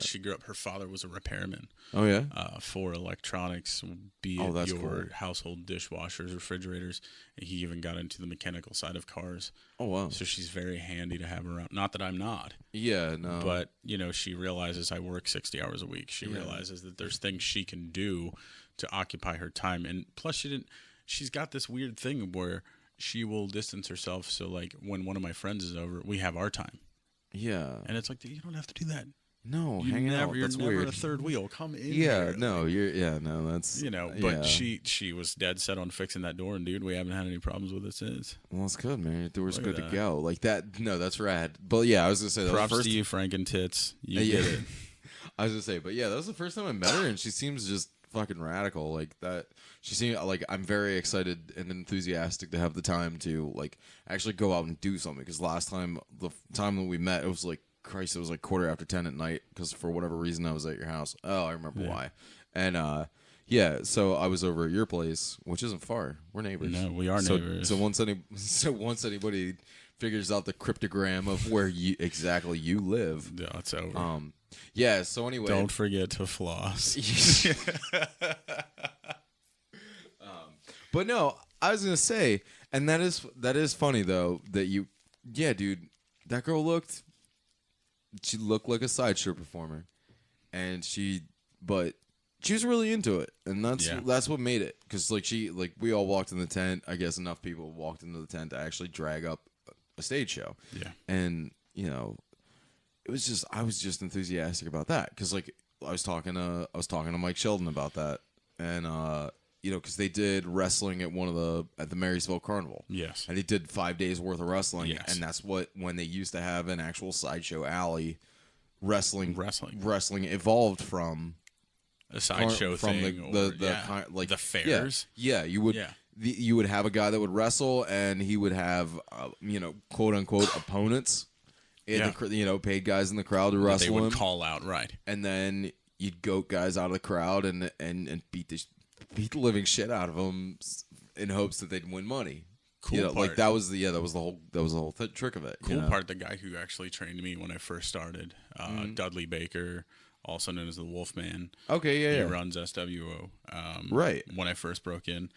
She grew up. Her father was a repairman. Oh yeah. For electronics, be it that's your cool. household dishwashers, refrigerators. And he even got into the mechanical side of cars. Oh wow. So she's very handy to have around. Not that I'm not. Yeah, no. But she realizes I work 60 hours a week. She realizes that there's things she can do to occupy her time, and plus she's got this weird thing where she will distance herself. So like when one of my friends is over, we have our time. Yeah. And it's like, you don't have to do that. No, hanging out. You're That's never weird. a third wheel. Come in. Yeah, here. no, that's But she was dead set on fixing that door, and dude, we haven't had any problems with it since. Well, it's good, man. Your door's Look good at to go. Like that. No, that's rad. But yeah, I was gonna say that Props was the first to you, Franken Tits. You yeah. did it. I was gonna say, but yeah, that was the first time I met her, and she seems just fucking radical. Like that. She seemed like I'm very excited and enthusiastic to have the time to like actually go out and do something. Because last time, the time that we met, it was like Christ, it was like 10:15 at night. Because for whatever reason, I was at your house. Oh, I remember why. And yeah, so I was over at your place, which isn't far. We're neighbors. No, we are neighbors. So once anybody figures out the cryptogram of where you live, Yeah, it's over. yeah. So anyway, Don't forget to floss. But no, I was gonna say, and that is funny though that dude, that girl she looked like a sideshow performer, and she was really into it, and that's what made it, because we all walked in the tent. I guess enough people walked into the tent to actually drag up a stage show. Yeah, and it was just I was just enthusiastic about that, because like I was talking to Mike Sheldon about that, and because they did wrestling at the Marysville Carnival. Yes. And they did 5 days worth of wrestling. Yes. And that's when they used to have an actual sideshow alley, wrestling evolved from a sideshow from thing, the fairs. Yeah, you would. Yeah. You would have a guy that would wrestle, and he would have quote unquote opponents, paid guys in the crowd to wrestle They would him. call out, right? And then you'd goat guys out of the crowd and beat the living shit out of them in hopes that they'd win money. Cool part. Like that was the whole trick of it. Cool part. The guy who actually trained me when I first started, Dudley Baker, also known as the Wolfman. Okay, He runs SWO. Right. When I first broke in,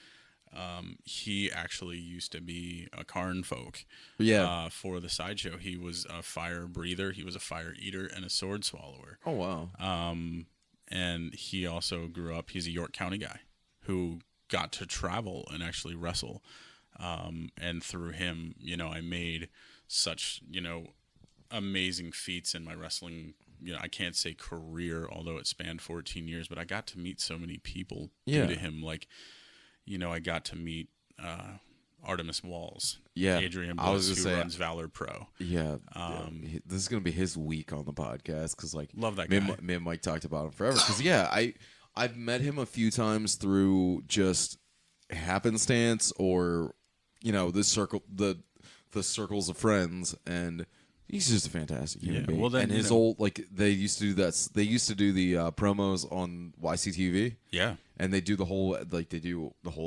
he actually used to be a Carn folk. Yeah. For the sideshow, he was a fire breather. He was a fire eater and a sword swallower. Oh wow. And he also grew up. He's a York County guy who got to travel and actually wrestle. And through him, I made such, amazing feats in my wrestling. I can't say career, although it spanned 14 years, but I got to meet so many people due to him. Like, I got to meet Artemis Walls, Adrian Bliss, who runs Valor Pro. Yeah, this is gonna be his week on the podcast, because love that guy. Me and Mike talked about him forever. Because I've met him a few times through just happenstance, or the circles of friends, and he's just a fantastic human being. Well, then, and his old they used to do that. They used to do the promos on YCTV. Yeah. And they do the whole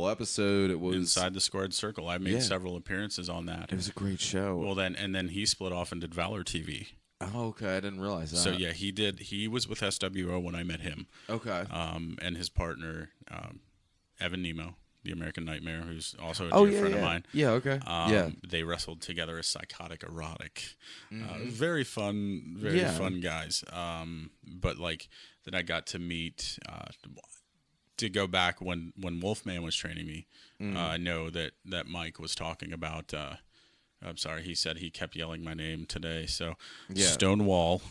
episode. It was Inside the Squared Circle. I made several appearances on that. It was a great show. Well, then he split off and did Valor TV. Oh, okay. I didn't realize that. So yeah, he did. He was with SWO when I met him. Okay. And his partner, Evan Nemo, the American Nightmare, who's also a dear friend of mine. Yeah. Okay. They wrestled together as Psychotic Erotic. Very fun, fun guys. But then I got to meet. To go back when Wolfman was training me, I know that Mike was talking about. I'm sorry, he said he kept yelling my name today. So Stonewall,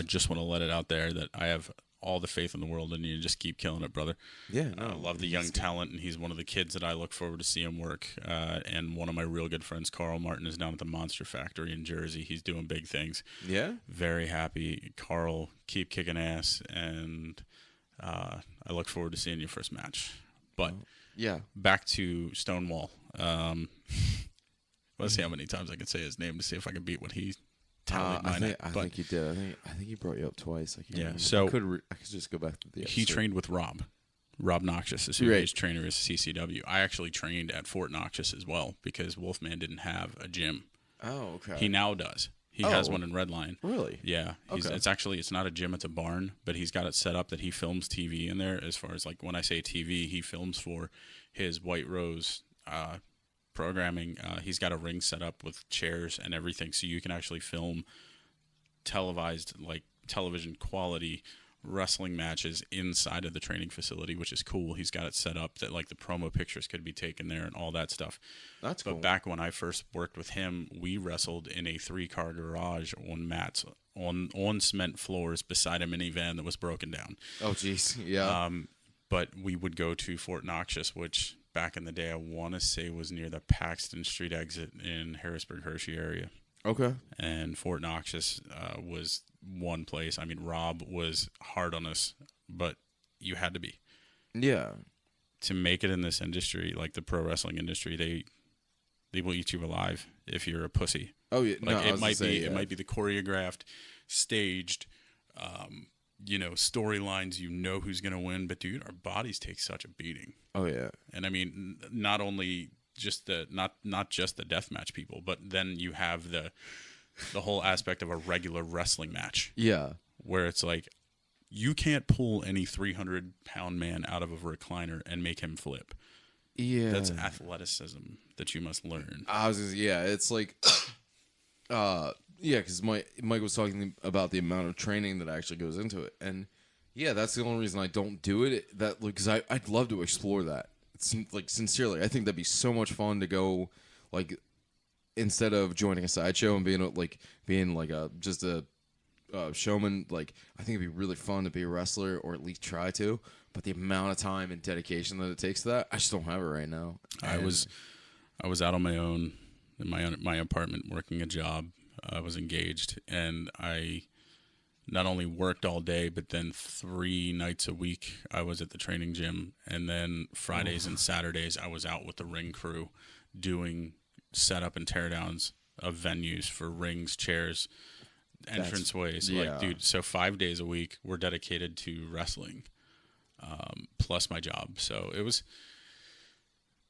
just want to let it out there that I have all the faith in the world in you. Just keep killing it, brother. Yeah, I love the young talent, and he's one of the kids that I look forward to see him work. And one of my real good friends, Carl Martin, is down at the Monster Factory in Jersey. He's doing big things. Yeah, very happy. Carl, keep kicking ass, and I look forward to seeing your first match. But back to Stonewall. Let's see how many times I can say his name to see if I can beat what he tallied mine. I think you did. I think he brought you up twice. So I could just go back to the episode. He trained with Rob. Rob Noxious is who his trainer is, CCW. I actually trained at Fort Noxious as well, because Wolfman didn't have a gym. Oh, okay. He now does. He has one in Redline. Really? Yeah. Okay. It's not a gym, it's a barn, but he's got it set up that he films TV in there. As far as like when I say TV, he films for his White Rose programming. He's got a ring set up with chairs and everything, so you can actually film televised, like television quality wrestling matches inside of the training facility, which is cool. He's got it set up that like the promo pictures could be taken there and all that stuff. That's cool. But back when I first worked with him, we wrestled in a 3-car garage on mats on cement floors beside a minivan that was broken down. Oh jeez. Yeah. But we would go to Fort Noxious, which back in the day I want to say was near the Paxton Street exit in Harrisburg Hershey area. Okay. And Fort Noxious was one place. I mean, Rob was hard on us, but you had to be. Yeah. To make it in this industry, like the pro wrestling industry, they will eat you alive if you're a pussy. Oh yeah. Like no, it might be the choreographed, staged, storylines. You know who's gonna win, but dude, our bodies take such a beating. Oh yeah. And I mean, not only just not just the deathmatch people, but then you have the whole aspect of a regular wrestling match. Yeah. Where it's like you can't pull any 300-pound man out of a recliner and make him flip. Yeah. That's athleticism that you must learn. It's like because Mike was talking about the amount of training that actually goes into it, and yeah, that's the only reason I don't do it. That because I'd love to explore that. It's like sincerely, I think that'd be so much fun to go, like, instead of joining a sideshow and being like just a showman. Like, I think it'd be really fun to be a wrestler, or at least try to. But the amount of time and dedication that it takes to that, I just don't have it right now. I was out on my own in my apartment working a job. I was engaged, and I not only worked all day, but then 3 nights a week I was at the training gym, and then Fridays and Saturdays I was out with the ring crew doing setup and teardowns of venues for rings, chairs, entranceways. Yeah. Like, dude, so 5 days a week were dedicated to wrestling, plus my job. So it was,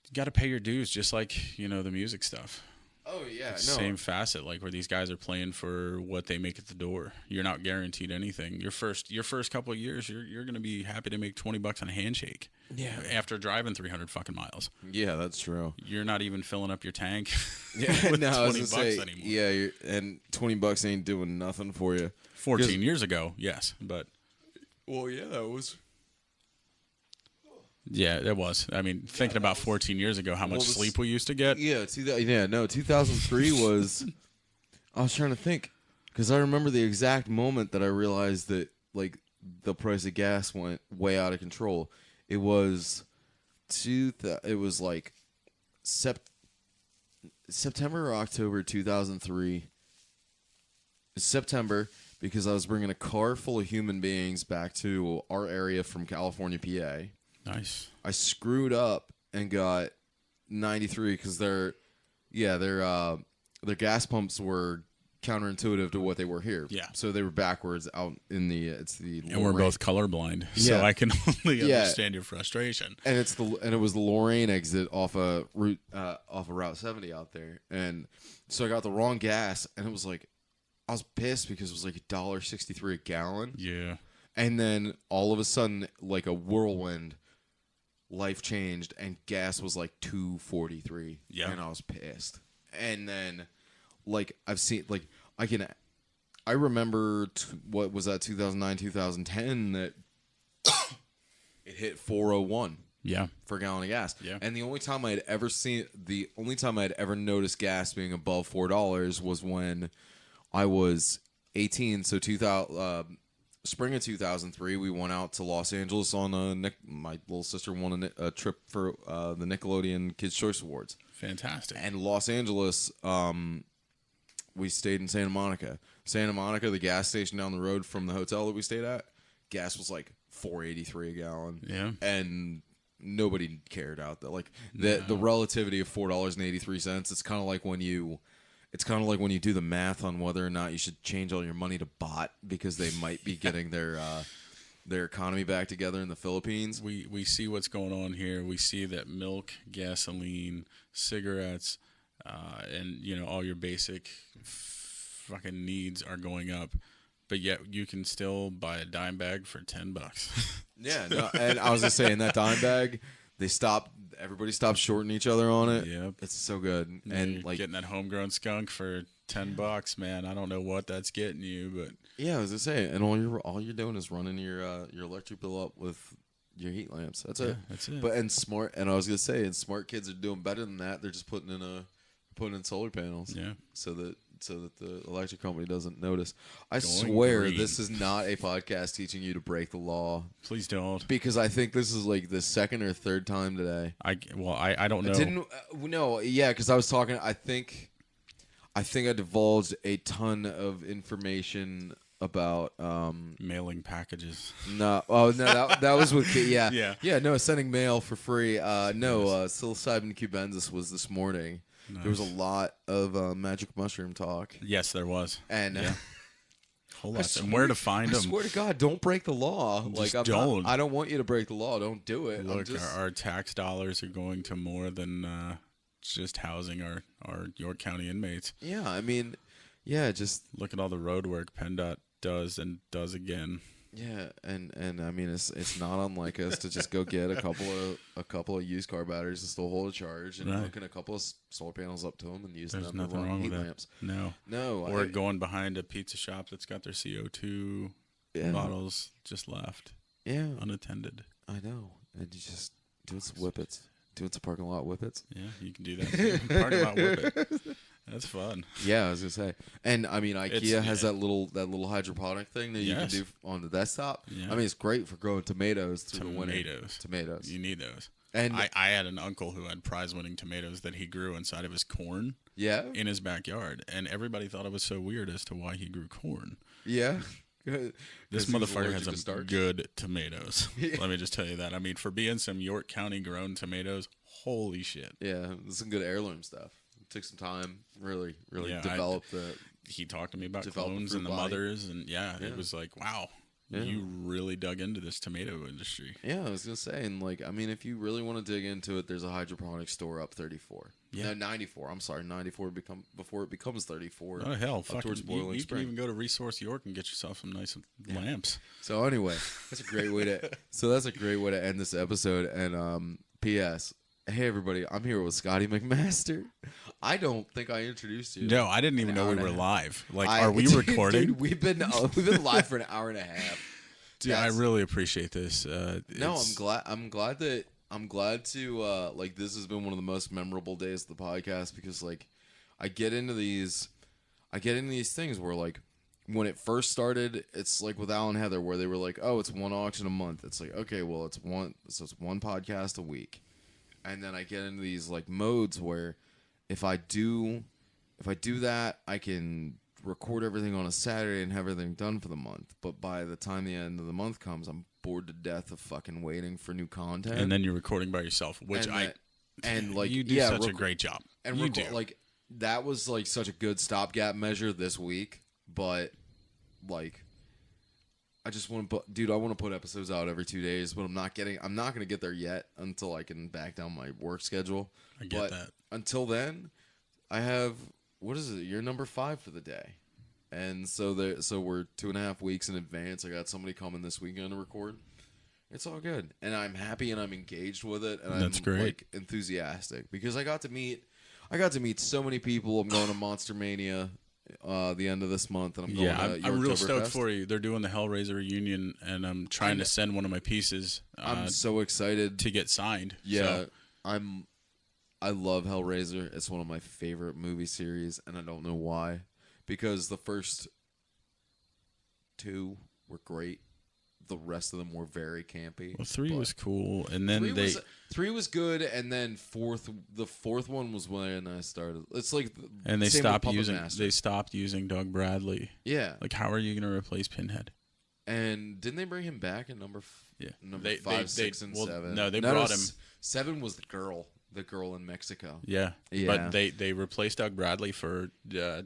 you got to pay your dues, just like, the music stuff. Oh yeah, no. Same facet, like where these guys are playing for what they make at the door. You're not guaranteed anything. Your first couple of years, you're gonna be happy to make $20 on a handshake. Yeah. After driving 300 fucking miles. Yeah, that's true. You're not even filling up your tank. Yeah, with no, I was $20 gonna say, anymore. yeah, and $20 ain't doing nothing for you. 14 years ago, yes, but well, yeah, that was. Yeah, it was. I mean, thinking about 14 years ago, how much sleep we used to get. Yeah, 2003 was. I was trying to think, because I remember the exact moment that I realized that like the price of gas went way out of control. It was it was like September or October 2003. September, because I was bringing a car full of human beings back to our area from California, PA. Nice. I screwed up and got 93 because their gas pumps were counterintuitive to what they were here. Yeah. So they were backwards out in the And we're both colorblind, so Yeah. I can only Yeah. understand your frustration. And it was the Lorraine exit off of Route 70 out there, and so I got the wrong gas, and it was like I was pissed because it was like $1.63 a gallon. Yeah. And then all of a sudden, like a whirlwind, life changed, and gas was like $2.43. Yeah. And I was pissed. And then, like, I've seen, like, I remember, what was that, 2009, 2010, that it hit 401. Yeah. For a gallon of gas. Yeah. And the only time I'd ever noticed gas being above $4 was when I was 18. So spring of 2003, we went out to Los Angeles on my little sister won a trip for the Nickelodeon Kids' Choice Awards. Fantastic. And Los Angeles, we stayed in Santa Monica. Santa Monica, the gas station down the road from the hotel that we stayed at, gas was like $4.83 a gallon. Yeah. And nobody cared out there. Like the relativity of $4.83. It's kind of like when you do the math on whether or not you should change all your money to bot because they might be getting their economy back together in the Philippines. We see what's going on here. We see that milk, gasoline, cigarettes, and all your basic fucking needs are going up, but yet you can still buy a dime bag for $10. Yeah, no, and I was just saying that dime bag, everybody stopped shorting each other on it. Yep. It's so good. And And like, getting that homegrown skunk for $10, man. I don't know what that's getting you, but yeah, I was just saying, and all you're doing is running your electric bill up with your heat lamps. That's it. that's it. But and I was gonna say, and smart kids are doing better than that. They're just putting in solar panels. Yeah. So that the electric company doesn't notice. I Going swear green. this is not a podcast teaching you to break the law, Please don't. because I think this is like the second or third time today. I don't know. Because I was talking. I think I divulged a ton of information about Mailing packages. that was with Yeah. no, sending mail for free. Psilocybin cubensis was this morning. Nice. There was a lot of magic mushroom talk, Yes, there was. and Yeah. Whole lot. And where to find I them? swear to God, don't break the law. Just Like, don't. I don't want you to break the law. Don't do it. Look, our tax dollars are going to more than just housing our York County inmates. Yeah, I mean, yeah, just Look at all the road work PennDOT does and does again. yeah, and I mean, it's not unlike us to just go get a couple of used car batteries and still hold a charge and Right. hooking a couple of solar panels up to them and using There's them to nothing run wrong heat with that. lamps. No. Or going behind a pizza shop that's got their CO2 Yeah. bottles just left Yeah, unattended. I know. And you just doing some whippets, doing some parking lot whippets. Yeah, you can do that. Too. Parking lot whip it. That's fun. Yeah, I was gonna say, and I mean, IKEA has yeah. that little hydroponic thing that you can Yes. do on the desktop. Yeah. I mean, it's great for growing tomatoes through the winter. Tomatoes. Tomatoes. You need those. And I had an uncle who had prize-winning tomatoes that he grew inside of his corn yeah, in his backyard, and everybody thought it was so weird as to why he grew corn. yeah. This 'Cause he was motherfucker allergic to has some starch. good tomatoes. Let me just tell you that. I mean, for being some York County grown tomatoes, holy shit. Yeah, there's some good heirloom stuff. It took some time, really Yeah, develop the. He talked to me about Develop a clones fruit and the body. mothers, and Yeah. it was like, wow, Yeah. you really dug into this tomato industry. Yeah, I was gonna say, and like, I mean, if you really want to dig into it, there's a hydroponic store up 34. Yeah. No, 94. I'm sorry, 94 before it becomes 34. Oh hell, up fucking! towards Boiling You can Spring. even go to Resource York and get yourself some nice lamps. So anyway, that's a great way to end this episode. And P.S. Hey everybody, I'm here with Skotty Mcmaster. I don't think I introduced you. No, I didn't even An know hour we and a were half. live. Like, are we recording? Dude, we've been live for an hour and a half. Dude, I really appreciate this. No, I'm glad to like, this has been one of the most memorable days of the podcast, because like I get into these things where, like, when it first started, it's like with Al and Heather, where they were like, oh, it's one auction a month. It's like, okay, well, it's one podcast a week. And then I get into these like modes where if I do that, I can record everything on a Saturday and have everything done for the month. But by the time the end of the month comes, I'm bored to death of fucking waiting for new content. And then you're recording by yourself, which and like, you do yeah, such a great job. And you do. like, that was like such a good stopgap measure this week. But like, I just want to put, dude, I want to put episodes out every 2 days, but I'm not going to get there yet until I can back down my work schedule. I get that. Until then, I have, what is it? You're number 5 for the day. And so we're 2.5 weeks in advance. I got somebody coming this weekend to record. It's all good. And I'm happy and I'm engaged with it. And That's I'm great. like enthusiastic because I got to meet so many people. I'm going to Monster Mania the end of this month, and I'm going to I'm real stoked Yorktoberfest. for you. They're doing the Hellraiser reunion, and I'm trying to send one of my pieces I'm so excited to get signed. Yeah, So, I love Hellraiser. It's one of my favorite movie series, and I don't know why. Because the first 2 were great. The rest of them were very campy. well, 3 but was cool, and then 3 was good, and then the fourth one was when I started. It's like and they same with stopped Puppet using Master. they stopped using Doug Bradley. Yeah, Like, how are you going to replace Pinhead? and didn't they bring him back in number They- 5, they- 6, and well, 7? no, they brought him. 7 was the girl in Mexico. Yeah, Yeah. but they replaced Doug Bradley for A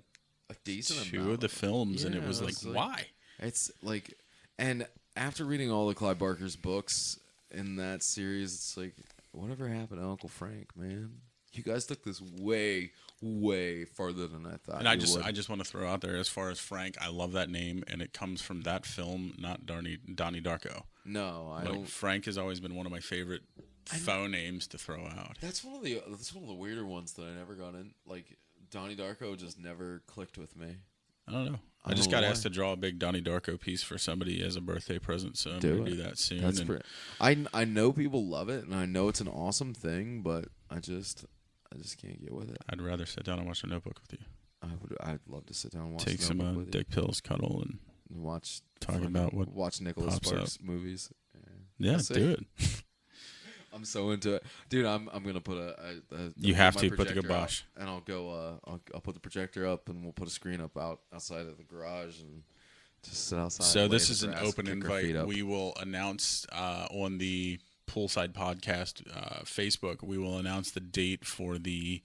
decent 2 amount. of the films, and it Yeah, was like, it's like- why? It's like, and after reading all of Clive Barker's books in that series, it's like, whatever happened to Uncle Frank, man? you guys took this way, way farther than I thought. And I you would. just want to throw out there, as far as Frank, I love that name, and it comes from that film, not Donnie Darko. No, I Like, don't. Frank has always been one of my favorite faux names to throw out. That's one of the weirder ones that I never got in. Like Donnie Darko just never clicked with me. I don't know. I don't just know got why. asked to draw a big Donnie Darko piece for somebody as a birthday present, so I'm going to do that soon. That's and pretty. I know people love it, and I know it's an awesome thing, but I just can't get with it. I'd rather sit down and watch The Notebook with you. I'd love to sit down and watch. Take some Notebook with you. dick pills, cuddle, and Watch. talk about what watch Nicholas pops Sparks movies. yeah, We'll see. do it. I'm so into it, dude. I'm gonna put You have my to put the projector kibosh. up, and I'll go. I'll put the projector up, and we'll put a screen up outside of the garage, and just sit outside. So lay this in is the an grass, open kick our invite. feet up. We will announce on the Poolside Podcast Facebook. We will announce the date for the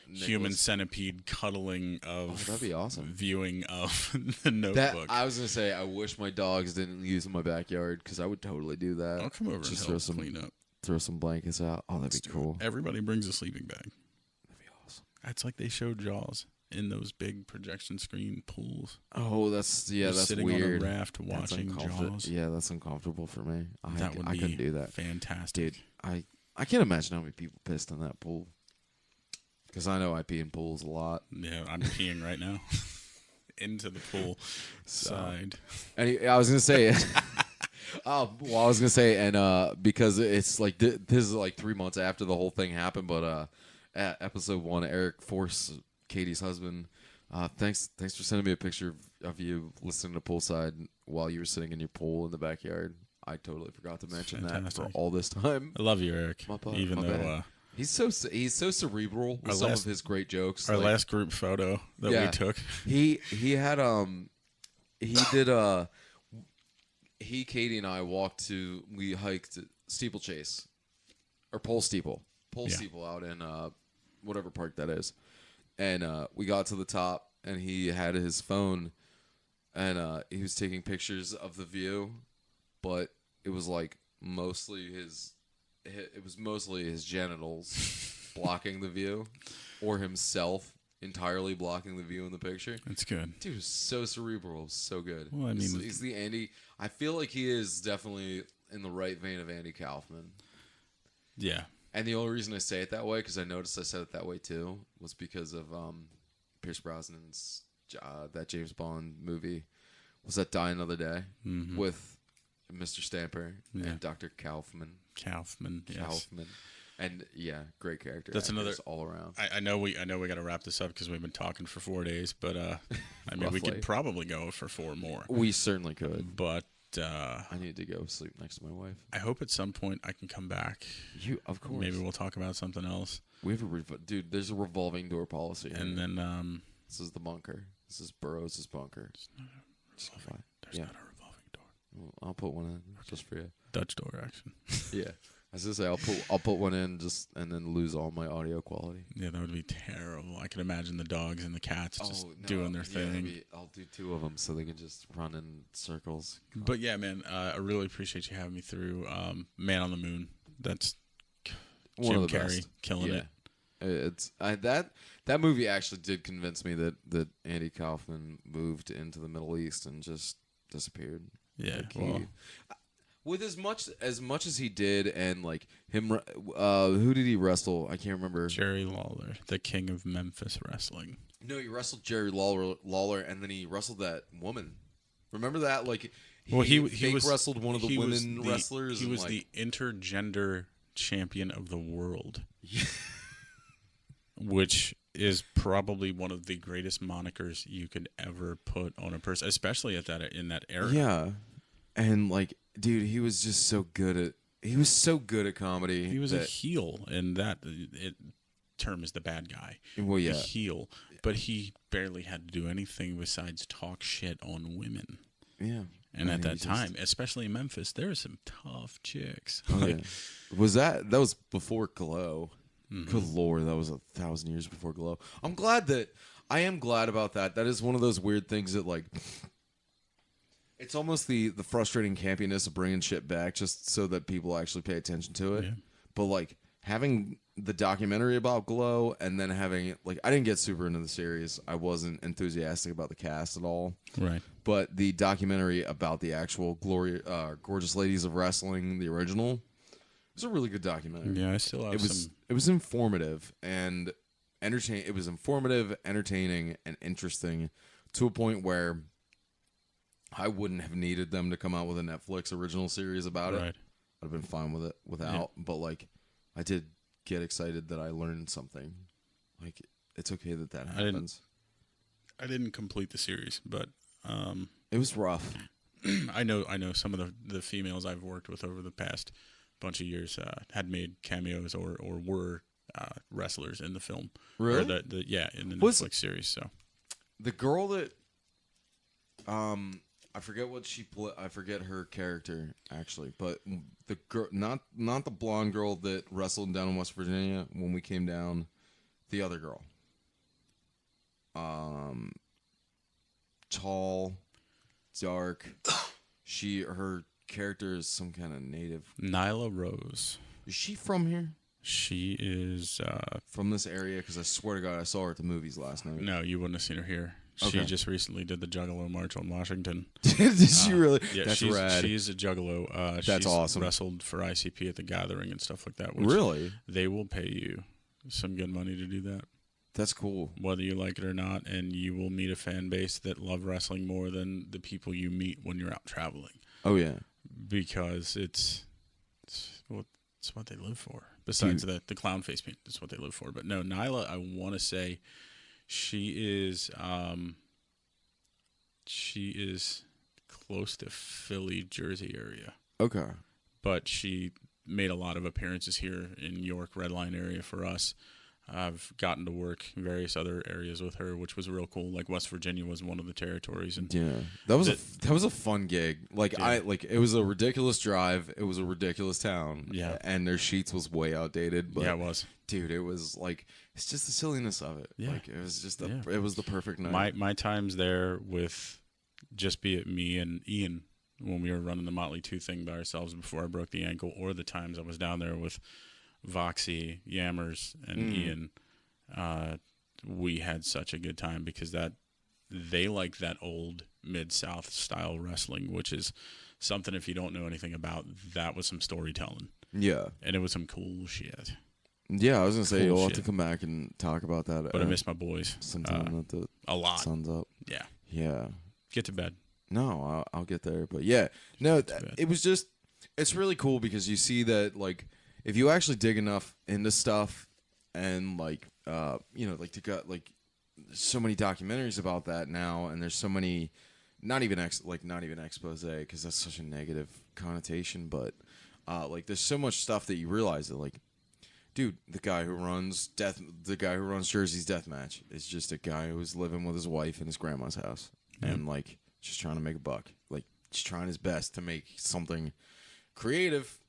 human Nicholas- centipede cuddling of that'd be awesome. viewing of The That Notebook. I was gonna say, I wish my dogs didn't use in my backyard because I would totally do that. I'll come over and Just help clean up. throw some blankets out. Oh, that'd be cool. Everybody brings a sleeping bag. That'd be awesome. That's like they showed Jaws in those big projection screen pools. Oh, that's You're that's sitting weird. on a raft That's watching Jaws. Yeah, that's uncomfortable for me. That would I be couldn't do that, fantastic. dude. I can't imagine how many people pissed in that pool. Because I know I pee in pools a lot. Yeah, I'm peeing right now into the pool side. And I was gonna say, I was gonna say, and because it's like this is like 3 months after the whole thing happened, but at episode 1, Eric Force, Katie's husband, thanks for sending me a picture of you listening to Poolside while you were sitting in your pool in the backyard. I totally forgot to mention that for fantastic. all this time. I love you, Eric. My bad, Even my though bad. He's so cerebral with Our some last- of his great jokes. our like, last group photo that Yeah. we took. he had Katie and I we hiked steeplechase or pole steeple out in whatever park that is, and we got to the top and he had his phone and he was taking pictures of the view, but it was like mostly his genitals blocking the view or himself entirely blocking the view in the picture. That's good. Dude is so cerebral, so good. Well, I mean, he's the Andy. I feel like he is definitely in the right vein of Andy Kaufman. Yeah. And the only reason I say it that way, because I noticed I said it that way too, was because of Pierce Brosnan's that James Bond movie. Was that Die Another Day with Mr. Stamper and Dr. Kaufman? Kaufman. Yes. Kaufman. And yeah, great character. That's another actors all around. I know we got to wrap this up because we've been talking for 4 days, but I mean we Roughly. could probably go for 4 more. We certainly could. But I need to go sleep next to my wife. I hope at some point I can come back. Of course. Maybe we'll talk about something else. We have dude. There's a revolving door policy. Here. And then This is the bunker. This is Burroughs' bunker. there's not a revolving door. Well, I'll put one in just for you. Dutch door action. Yeah. I was gonna say I'll put one in just and then lose all my audio quality. Yeah, that would be terrible. I can imagine the dogs and the cats just doing their thing. I'll do 2 of them so they can just run in circles. But yeah, man, I really appreciate you having me through Man on the Moon. That's One Jim of the Carrey best. killing it. That movie actually did convince me that Andy Kaufman moved into the Middle East and just disappeared. Yeah, Like, well, with as much as he did, and like him, who did he wrestle? I can't remember. Jerry Lawler, the king of Memphis wrestling. No, he wrestled Jerry Lawler, and then he wrestled that woman. Remember that? Like, He wrestled one of the he was women wrestlers. He and, was like, the intergender champion of the world, which is probably one of the greatest monikers you could ever put on a person, especially in that era. Yeah, and like, dude, he was just so good at. He was so good at comedy. He was a heel, and that term is the bad guy. Well, yeah, a heel, but he barely had to do anything besides talk shit on women. yeah. And at he that just- time, especially in Memphis, there were some tough chicks. Oh, Like, yeah. that was before Glow? Mm-hmm. Good Lord, that was 1,000 years before Glow. I am glad about that. That is one of those weird things that, like, it's almost the frustrating campiness of bringing shit back just so that people actually pay attention to it. Yeah. But like having the documentary about Glow and then having like I didn't get super into the series. I wasn't enthusiastic about the cast at all. Right. But the documentary about the actual Gorgeous Ladies of Wrestling, the original, was a really good documentary. Yeah, I still have It was informative and entertaining. It was informative, entertaining, and interesting to a point where I wouldn't have needed them to come out with a Netflix original series about it. I'd have been fine with it without. Yeah. But like, I did get excited that I learned something. Like, it's okay that happens. I didn't complete the series, but it was rough. I know some of the females I've worked with over the past bunch of years had made cameos or were wrestlers in the film. Really? Or in the Netflix series. So the girl that I forget what I forget her character actually, but the girl, not the blonde girl that wrestled down in West Virginia when we came down, the other girl. Tall, dark. Her character is some kind of native. Nyla Rose. Is she from here? She is from this area because I swear to God I saw her at the movies last night. No, you wouldn't have seen her here. Okay. She just recently did the Juggalo March on Washington. Did she really? Yeah, that's rad. She's a Juggalo. That's she's awesome. Wrestled for ICP at the Gathering and stuff like that. Really? They will pay you some good money to do that. That's cool. Whether you like it or not, and you will meet a fan base that love wrestling more than the people you meet when you're out traveling. Oh, yeah. Because it's what they live for. Besides the clown face paint, that's what they live for. But no, Nyla, I want to say she is close to Philly, Jersey area. Okay. But she made a lot of appearances here in York Red Line area for us. I've gotten to work various other areas with her, which was real cool. Like West Virginia was one of the territories, and yeah, that was a fun gig. Like it was a ridiculous drive. It was a ridiculous town. Yeah, and their sheets was way outdated. But yeah, it was. Dude, it was like it's just the silliness of it. Yeah, like it was just it was the perfect night. My times there with just be it me and Ian when we were running the Motley 2 thing by ourselves before I broke the ankle, or the times I was down there with Voxy, Yammers, and Ian, we had such a good time because they like that old Mid-South style wrestling, which is something if you don't know anything about, that was some storytelling. Yeah. And it was some cool shit. Yeah, I was going to say, you'll have to come back and talk about that. But I miss my boys. Sometime a lot. Sun's up. Yeah. Yeah. Get to bed. No, I'll get there. But yeah, no, it was just, it's really cool because you see that, like, if you actually dig enough into stuff and like like there's so many documentaries about that now, and there's so many not even expose because that's such a negative connotation, but like there's so much stuff that you realize that like, dude, the guy who runs Jersey's Deathmatch is just a guy who's living with his wife in his grandma's house and like just trying to make a buck, like just trying his best to make something creative.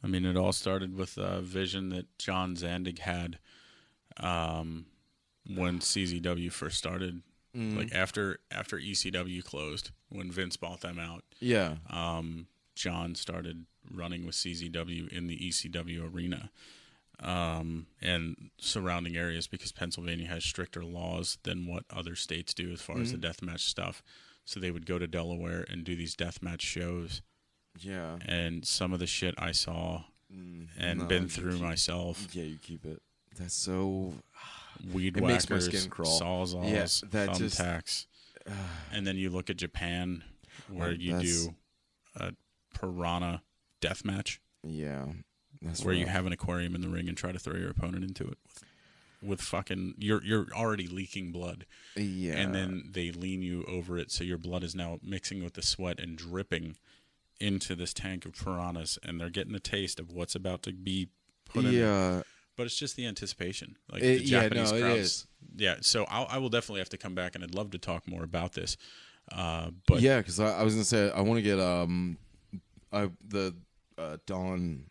I mean, it all started with a vision that John Zandig had when CZW first started. Like after ECW closed, when Vince bought them out. Yeah. John started running with CZW in the ECW arena and surrounding areas because Pennsylvania has stricter laws than what other states do as far as the deathmatch stuff. So they would go to Delaware and do these deathmatch shows. Yeah. And some of the shit I saw and been through myself. Yeah, you keep it. That's so... Weed it whackers, makes my skin crawl. Sawzalls, thumbtacks. And then you look at Japan where you do a piranha deathmatch. Yeah. That's where you have an aquarium in the ring and try to throw your opponent into it with fucking... You're already leaking blood. Yeah. And then they lean you over it so your blood is now mixing with the sweat and dripping into this tank of piranhas, and they're getting a taste of what's about to be put in there. But it's just the anticipation. Like the Japanese crowds. It is. Yeah, so I will definitely have to come back, and I'd love to talk more about this. But yeah, because I was going to say, I want to get Dawn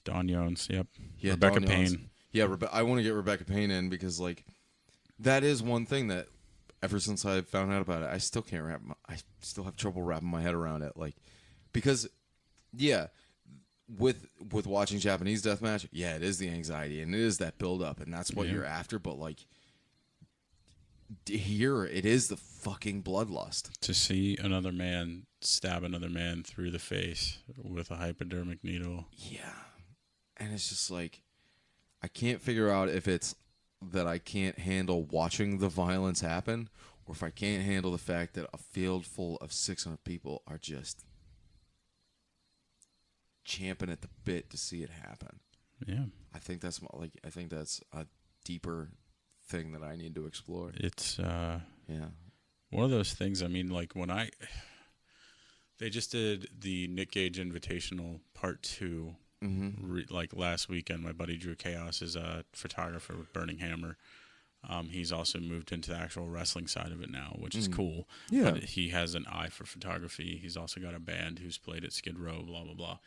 Jones, yep. Yeah, Rebecca Dawn Payne. Jones. Yeah, I want to get Rebecca Payne in because, like, that is one thing that ever since I found out about it, I still can't I still have trouble wrapping my head around it. Like, because, yeah, with watching Japanese deathmatch, yeah, it is the anxiety and it is that build up, and that's what you're after. But like here, it is the fucking bloodlust. To see another man stab another man through the face with a hypodermic needle. Yeah, and it's just like I can't figure out if it's that I can't handle watching the violence happen, or if I can't handle the fact that a field full of 600 people are just champing at the bit to see it happen. Yeah, I think that's a deeper thing that I need to explore. It's yeah, one of those things. I mean, like when they just did the Nick Gage Invitational Part 2, like last weekend. My buddy Drew Chaos is a photographer with Burning Hammer. He's also moved into the actual wrestling side of it now, which is cool. Yeah. But he has an eye for photography. He's also got a band who's played at Skid Row, blah, blah, blah.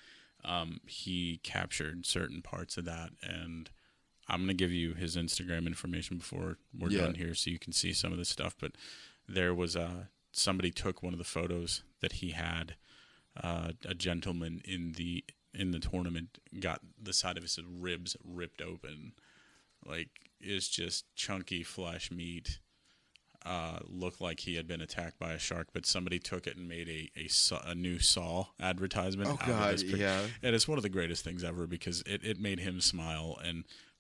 He captured certain parts of that, and I'm going to give you his Instagram information before we're done here so you can see some of this stuff. But there was somebody took one of the photos that he had. A gentleman in the tournament got the side of his ribs ripped open. Like, it's just chunky flesh meat. Looked like he had been attacked by a shark, but somebody took it and made a new Saw advertisement. Oh God, yeah. And it's one of the greatest things ever because it made him smile.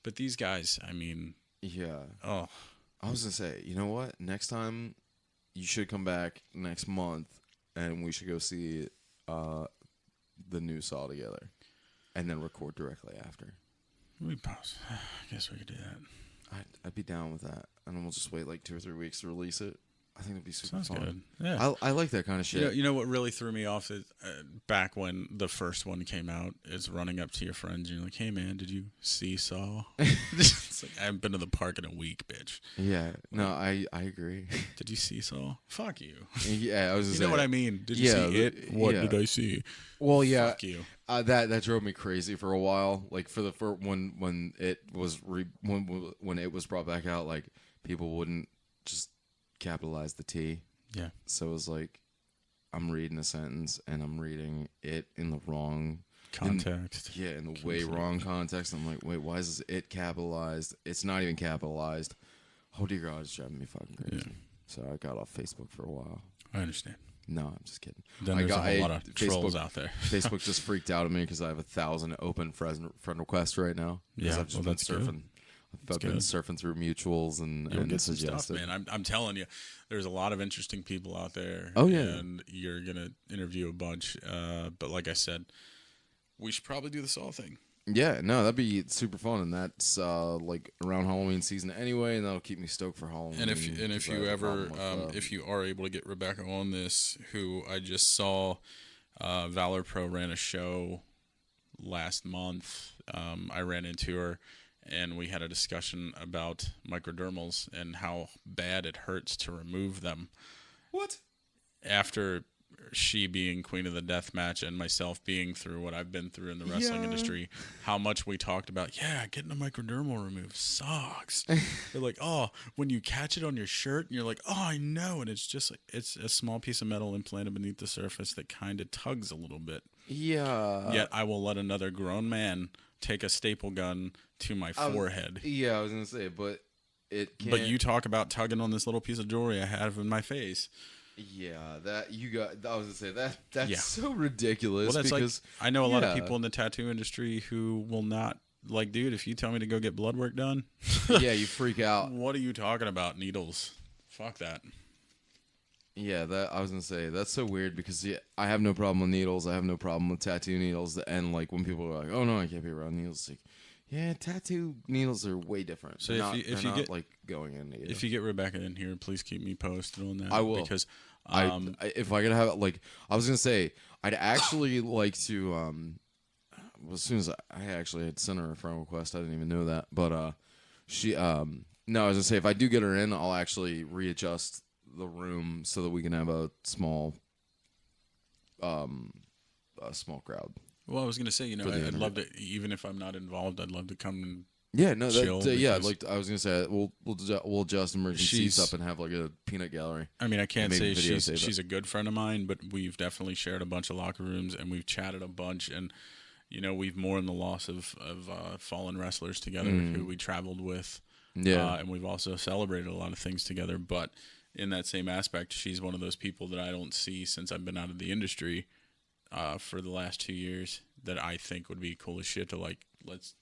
But these guys, I mean, yeah. Oh, I was gonna say, you know what? Next time, you should come back next month, and we should go see the new Saw together, and then record directly after. We pause. I guess we could do that. I'd be down with that, and then we'll just wait like 2 or 3 weeks to release it. I think it'd be super Sounds fun. good. Yeah. I like that kind of shit. You know what really threw me off is back when the first one came out, is running up to your friends and you're like, "Hey man, did you see Saw?" It's like, I haven't been to the park in a week, bitch. Yeah, no, I agree. Did you see Saw? Fuck you. Yeah, I was. You know what I mean? Did you see it? What did I see? Well, yeah. Fuck you. That drove me crazy for a while. Like for the first when it was when it was brought back out, like people wouldn't just capitalize the T. Yeah. So it was like, I'm reading a sentence and I'm reading it in the wrong context. In the way wrong context. I'm like, wait, why is it capitalized? It's not even capitalized. Oh dear God, it's driving me fucking crazy. Yeah. So I got off Facebook for a while. I understand. No, I'm just kidding. Then there's a whole lot of trolls out there. Facebook just freaked out at me because I have 1,000 open friend requests right now. Yeah, I've just been surfing. Good. I've been surfing through mutuals and get some stuff, man. I'm telling you, there's a lot of interesting people out there. Oh yeah, and you're gonna interview a bunch. But like I said, we should probably do the Saw thing. Yeah, no, that'd be super fun, and that's like around Halloween season anyway, and that'll keep me stoked for Halloween. And if you ever, if you are able to get Rebecca on this, who I just saw, Valor Pro ran a show last month. I ran into her. And we had a discussion about microdermals and how bad it hurts to remove them. What? After she being queen of the death match and myself being through what I've been through in the wrestling industry, how much we talked about, getting a microdermal removed sucks. They're like, oh, when you catch it on your shirt and you're like, oh, I know. And it's just like, it's a small piece of metal implanted beneath the surface that kind of tugs a little bit. Yeah. Yet I will let another grown man take a staple gun to my forehead. Yeah, I was gonna say, but it can't. But you talk about tugging on this little piece of jewelry I have in my face. Yeah, that you got. I was gonna say that's so ridiculous. Well, that's because like, I know a lot of people in the tattoo industry who will not, like, dude, if you tell me to go get blood work done, yeah, you freak out. What are you talking about? Needles? Fuck that. Yeah, that I was gonna say that's so weird because I have no problem with needles. I have no problem with tattoo needles. And like when people are like, "Oh no, I can't be around needles," it's like, yeah, tattoo needles are way different. So if you get like going in, if you get Rebecca in here, please keep me posted on that. I will, because if I could have like I was gonna say I'd actually like to as soon as I actually had sent her a friend request, I didn't even know that, but she no, I was gonna say if I do get her in, I'll actually readjust the room so that we can have a small crowd. Well, I was gonna say, I'd love to, even if I'm not involved, I'd love to come and yeah, no, chill. I was gonna say we'll adjust emergency seats up and have like a peanut gallery. I mean, I can't say she's a good friend of mine, but we've definitely shared a bunch of locker rooms and we've chatted a bunch, and we've mourned the loss of fallen wrestlers together who we traveled with. Yeah. And we've also celebrated a lot of things together. But in that same aspect, she's one of those people that I don't see since I've been out of the industry for the last 2 years that I think would be cool as shit to, like, let's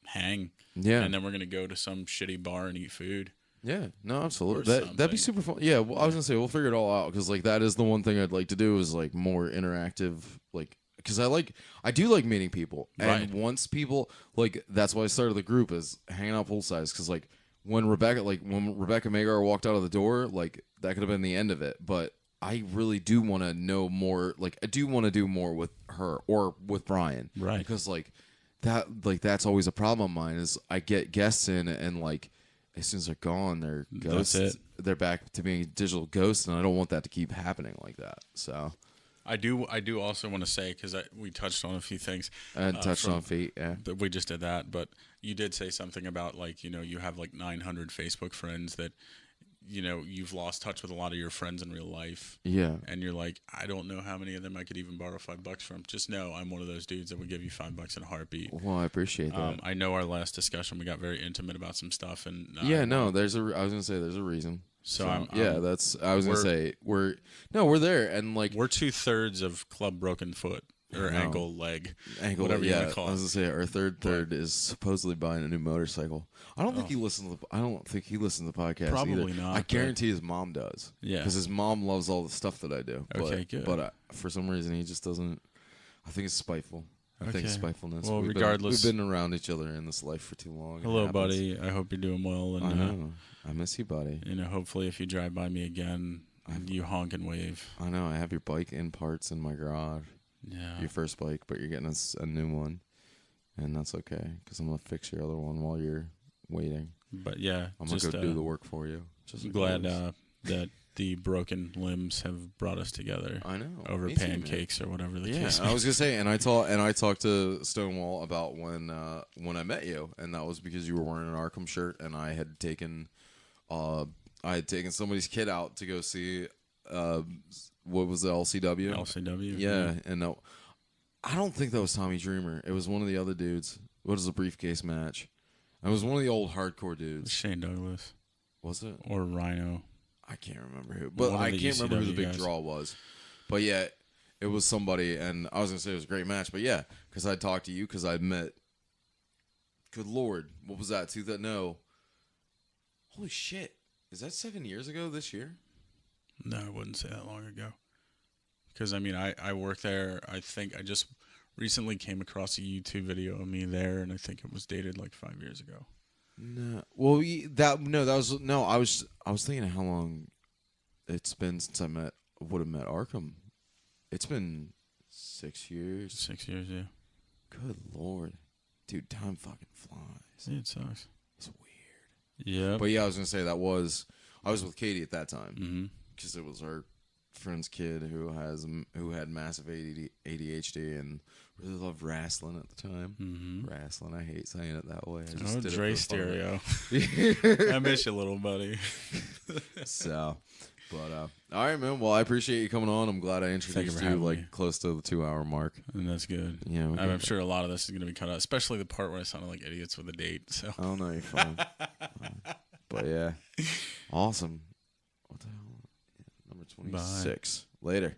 hang. Yeah. And then we're going to go to some shitty bar and eat food. Yeah, no, absolutely. That'd be super fun. Yeah, well, I was gonna say we'll figure it all out because like that is the one thing I'd like to do is like more interactive, like because I do like meeting people, and Right. once people like that's why I started the group is hanging out poolside because like when Rebecca Magar walked out of the door, like that could have been the end of it, but I really do want to know more. Like I do want to do more with her or with Brian, Right? Because like that's always a problem of mine is I get guests in and like. As soon as they're gone, they're ghosts. That's it. They're back to being digital ghosts, and I don't want that to keep happening like that. So I do also want to say because we touched on a few things. and touched on feet. Yeah, We just did that, but you did say something about like you have like 900 Facebook friends that you've lost touch with a lot of your friends in real life. yeah, And you're like, I don't know how many of them I could even borrow $5 from. Just know I'm one of those dudes that would give you $5 in a heartbeat. Well, I appreciate that. I know our last discussion we got very intimate about some stuff, and Yeah, no, I was gonna say there's a reason. So I was gonna say we're there, and like we're 2/3 of Club Broken Foot or No. ankle, leg, ankle. whatever you Yeah, want to call I was it. gonna say our third is supposedly buying a new motorcycle. I don't think he listens. I don't think he listens to the podcast. Probably either. not, I but- guarantee his mom does. Yeah. because his mom loves all the stuff that I do. Okay, good. But for some reason, he just doesn't. I think it's spiteful. I think it's Okay. spitefulness. Well, we've regardless- been around each other in this life for too long. It Hello, happens. buddy. I hope you're doing well, I and know. I miss you, buddy. hopefully, if you drive by me again, you honk and wave. I know. I have your bike in parts in my garage. Yeah. Your first bike, but you're getting a new one, and that's okay because I'm gonna fix your other one while you're waiting. But yeah, I'm gonna just go do the work for you. Just glad because. that the broken limbs have brought us together. I know Over Me too, man. pancakes or whatever the Yeah, case. I was gonna say, and I talked to Stonewall about when I met you, and that was because you were wearing an Arkham shirt, and I had taken somebody's kid out to go see what was the LCW? LCW. Yeah, and I don't think that was Tommy Dreamer. It was one of the other dudes. What is the briefcase match? It was one of the old hardcore dudes. Shane Douglas Was it? or Rhino. I can't remember who, but One of I the can't remember who the ECW big guys. draw was. But yeah, it was somebody, and I was gonna say it was a great match. But yeah, because I talked to you because I met. Good Lord, what was that? No. Holy shit! Is that 7 years ago this year? No, I wouldn't say that long ago. Because, I mean, I work there. I think I just recently came across a YouTube video of me there, and I think it was dated like 5 years ago. No. Well, I was thinking of how long it's been since I would have met Arkham. It's been 6 years. 6 years, yeah. Good Lord, dude, time fucking flies. Yeah, it sucks. It's weird. Yeah. But yeah, I was gonna say I was with Katie at that time Mm-hmm. because it was our friend's kid who had massive ADHD and really loved wrestling at the time. Mm-hmm. Wrestling, I hate saying it that way. I just Oh, did it Dre for fun. Stereo. I miss you, little buddy. So, but all right, man. Well, I appreciate you coming on. I'm glad I Thank you introduced for you having like me. close to the 2-hour mark. And that's good. Yeah, I'm sure a lot of this is going to be cut out, especially the part where I sounded like idiots with the date. So. Oh no, you're fine. But yeah, awesome. What the hell? Number 26. Later.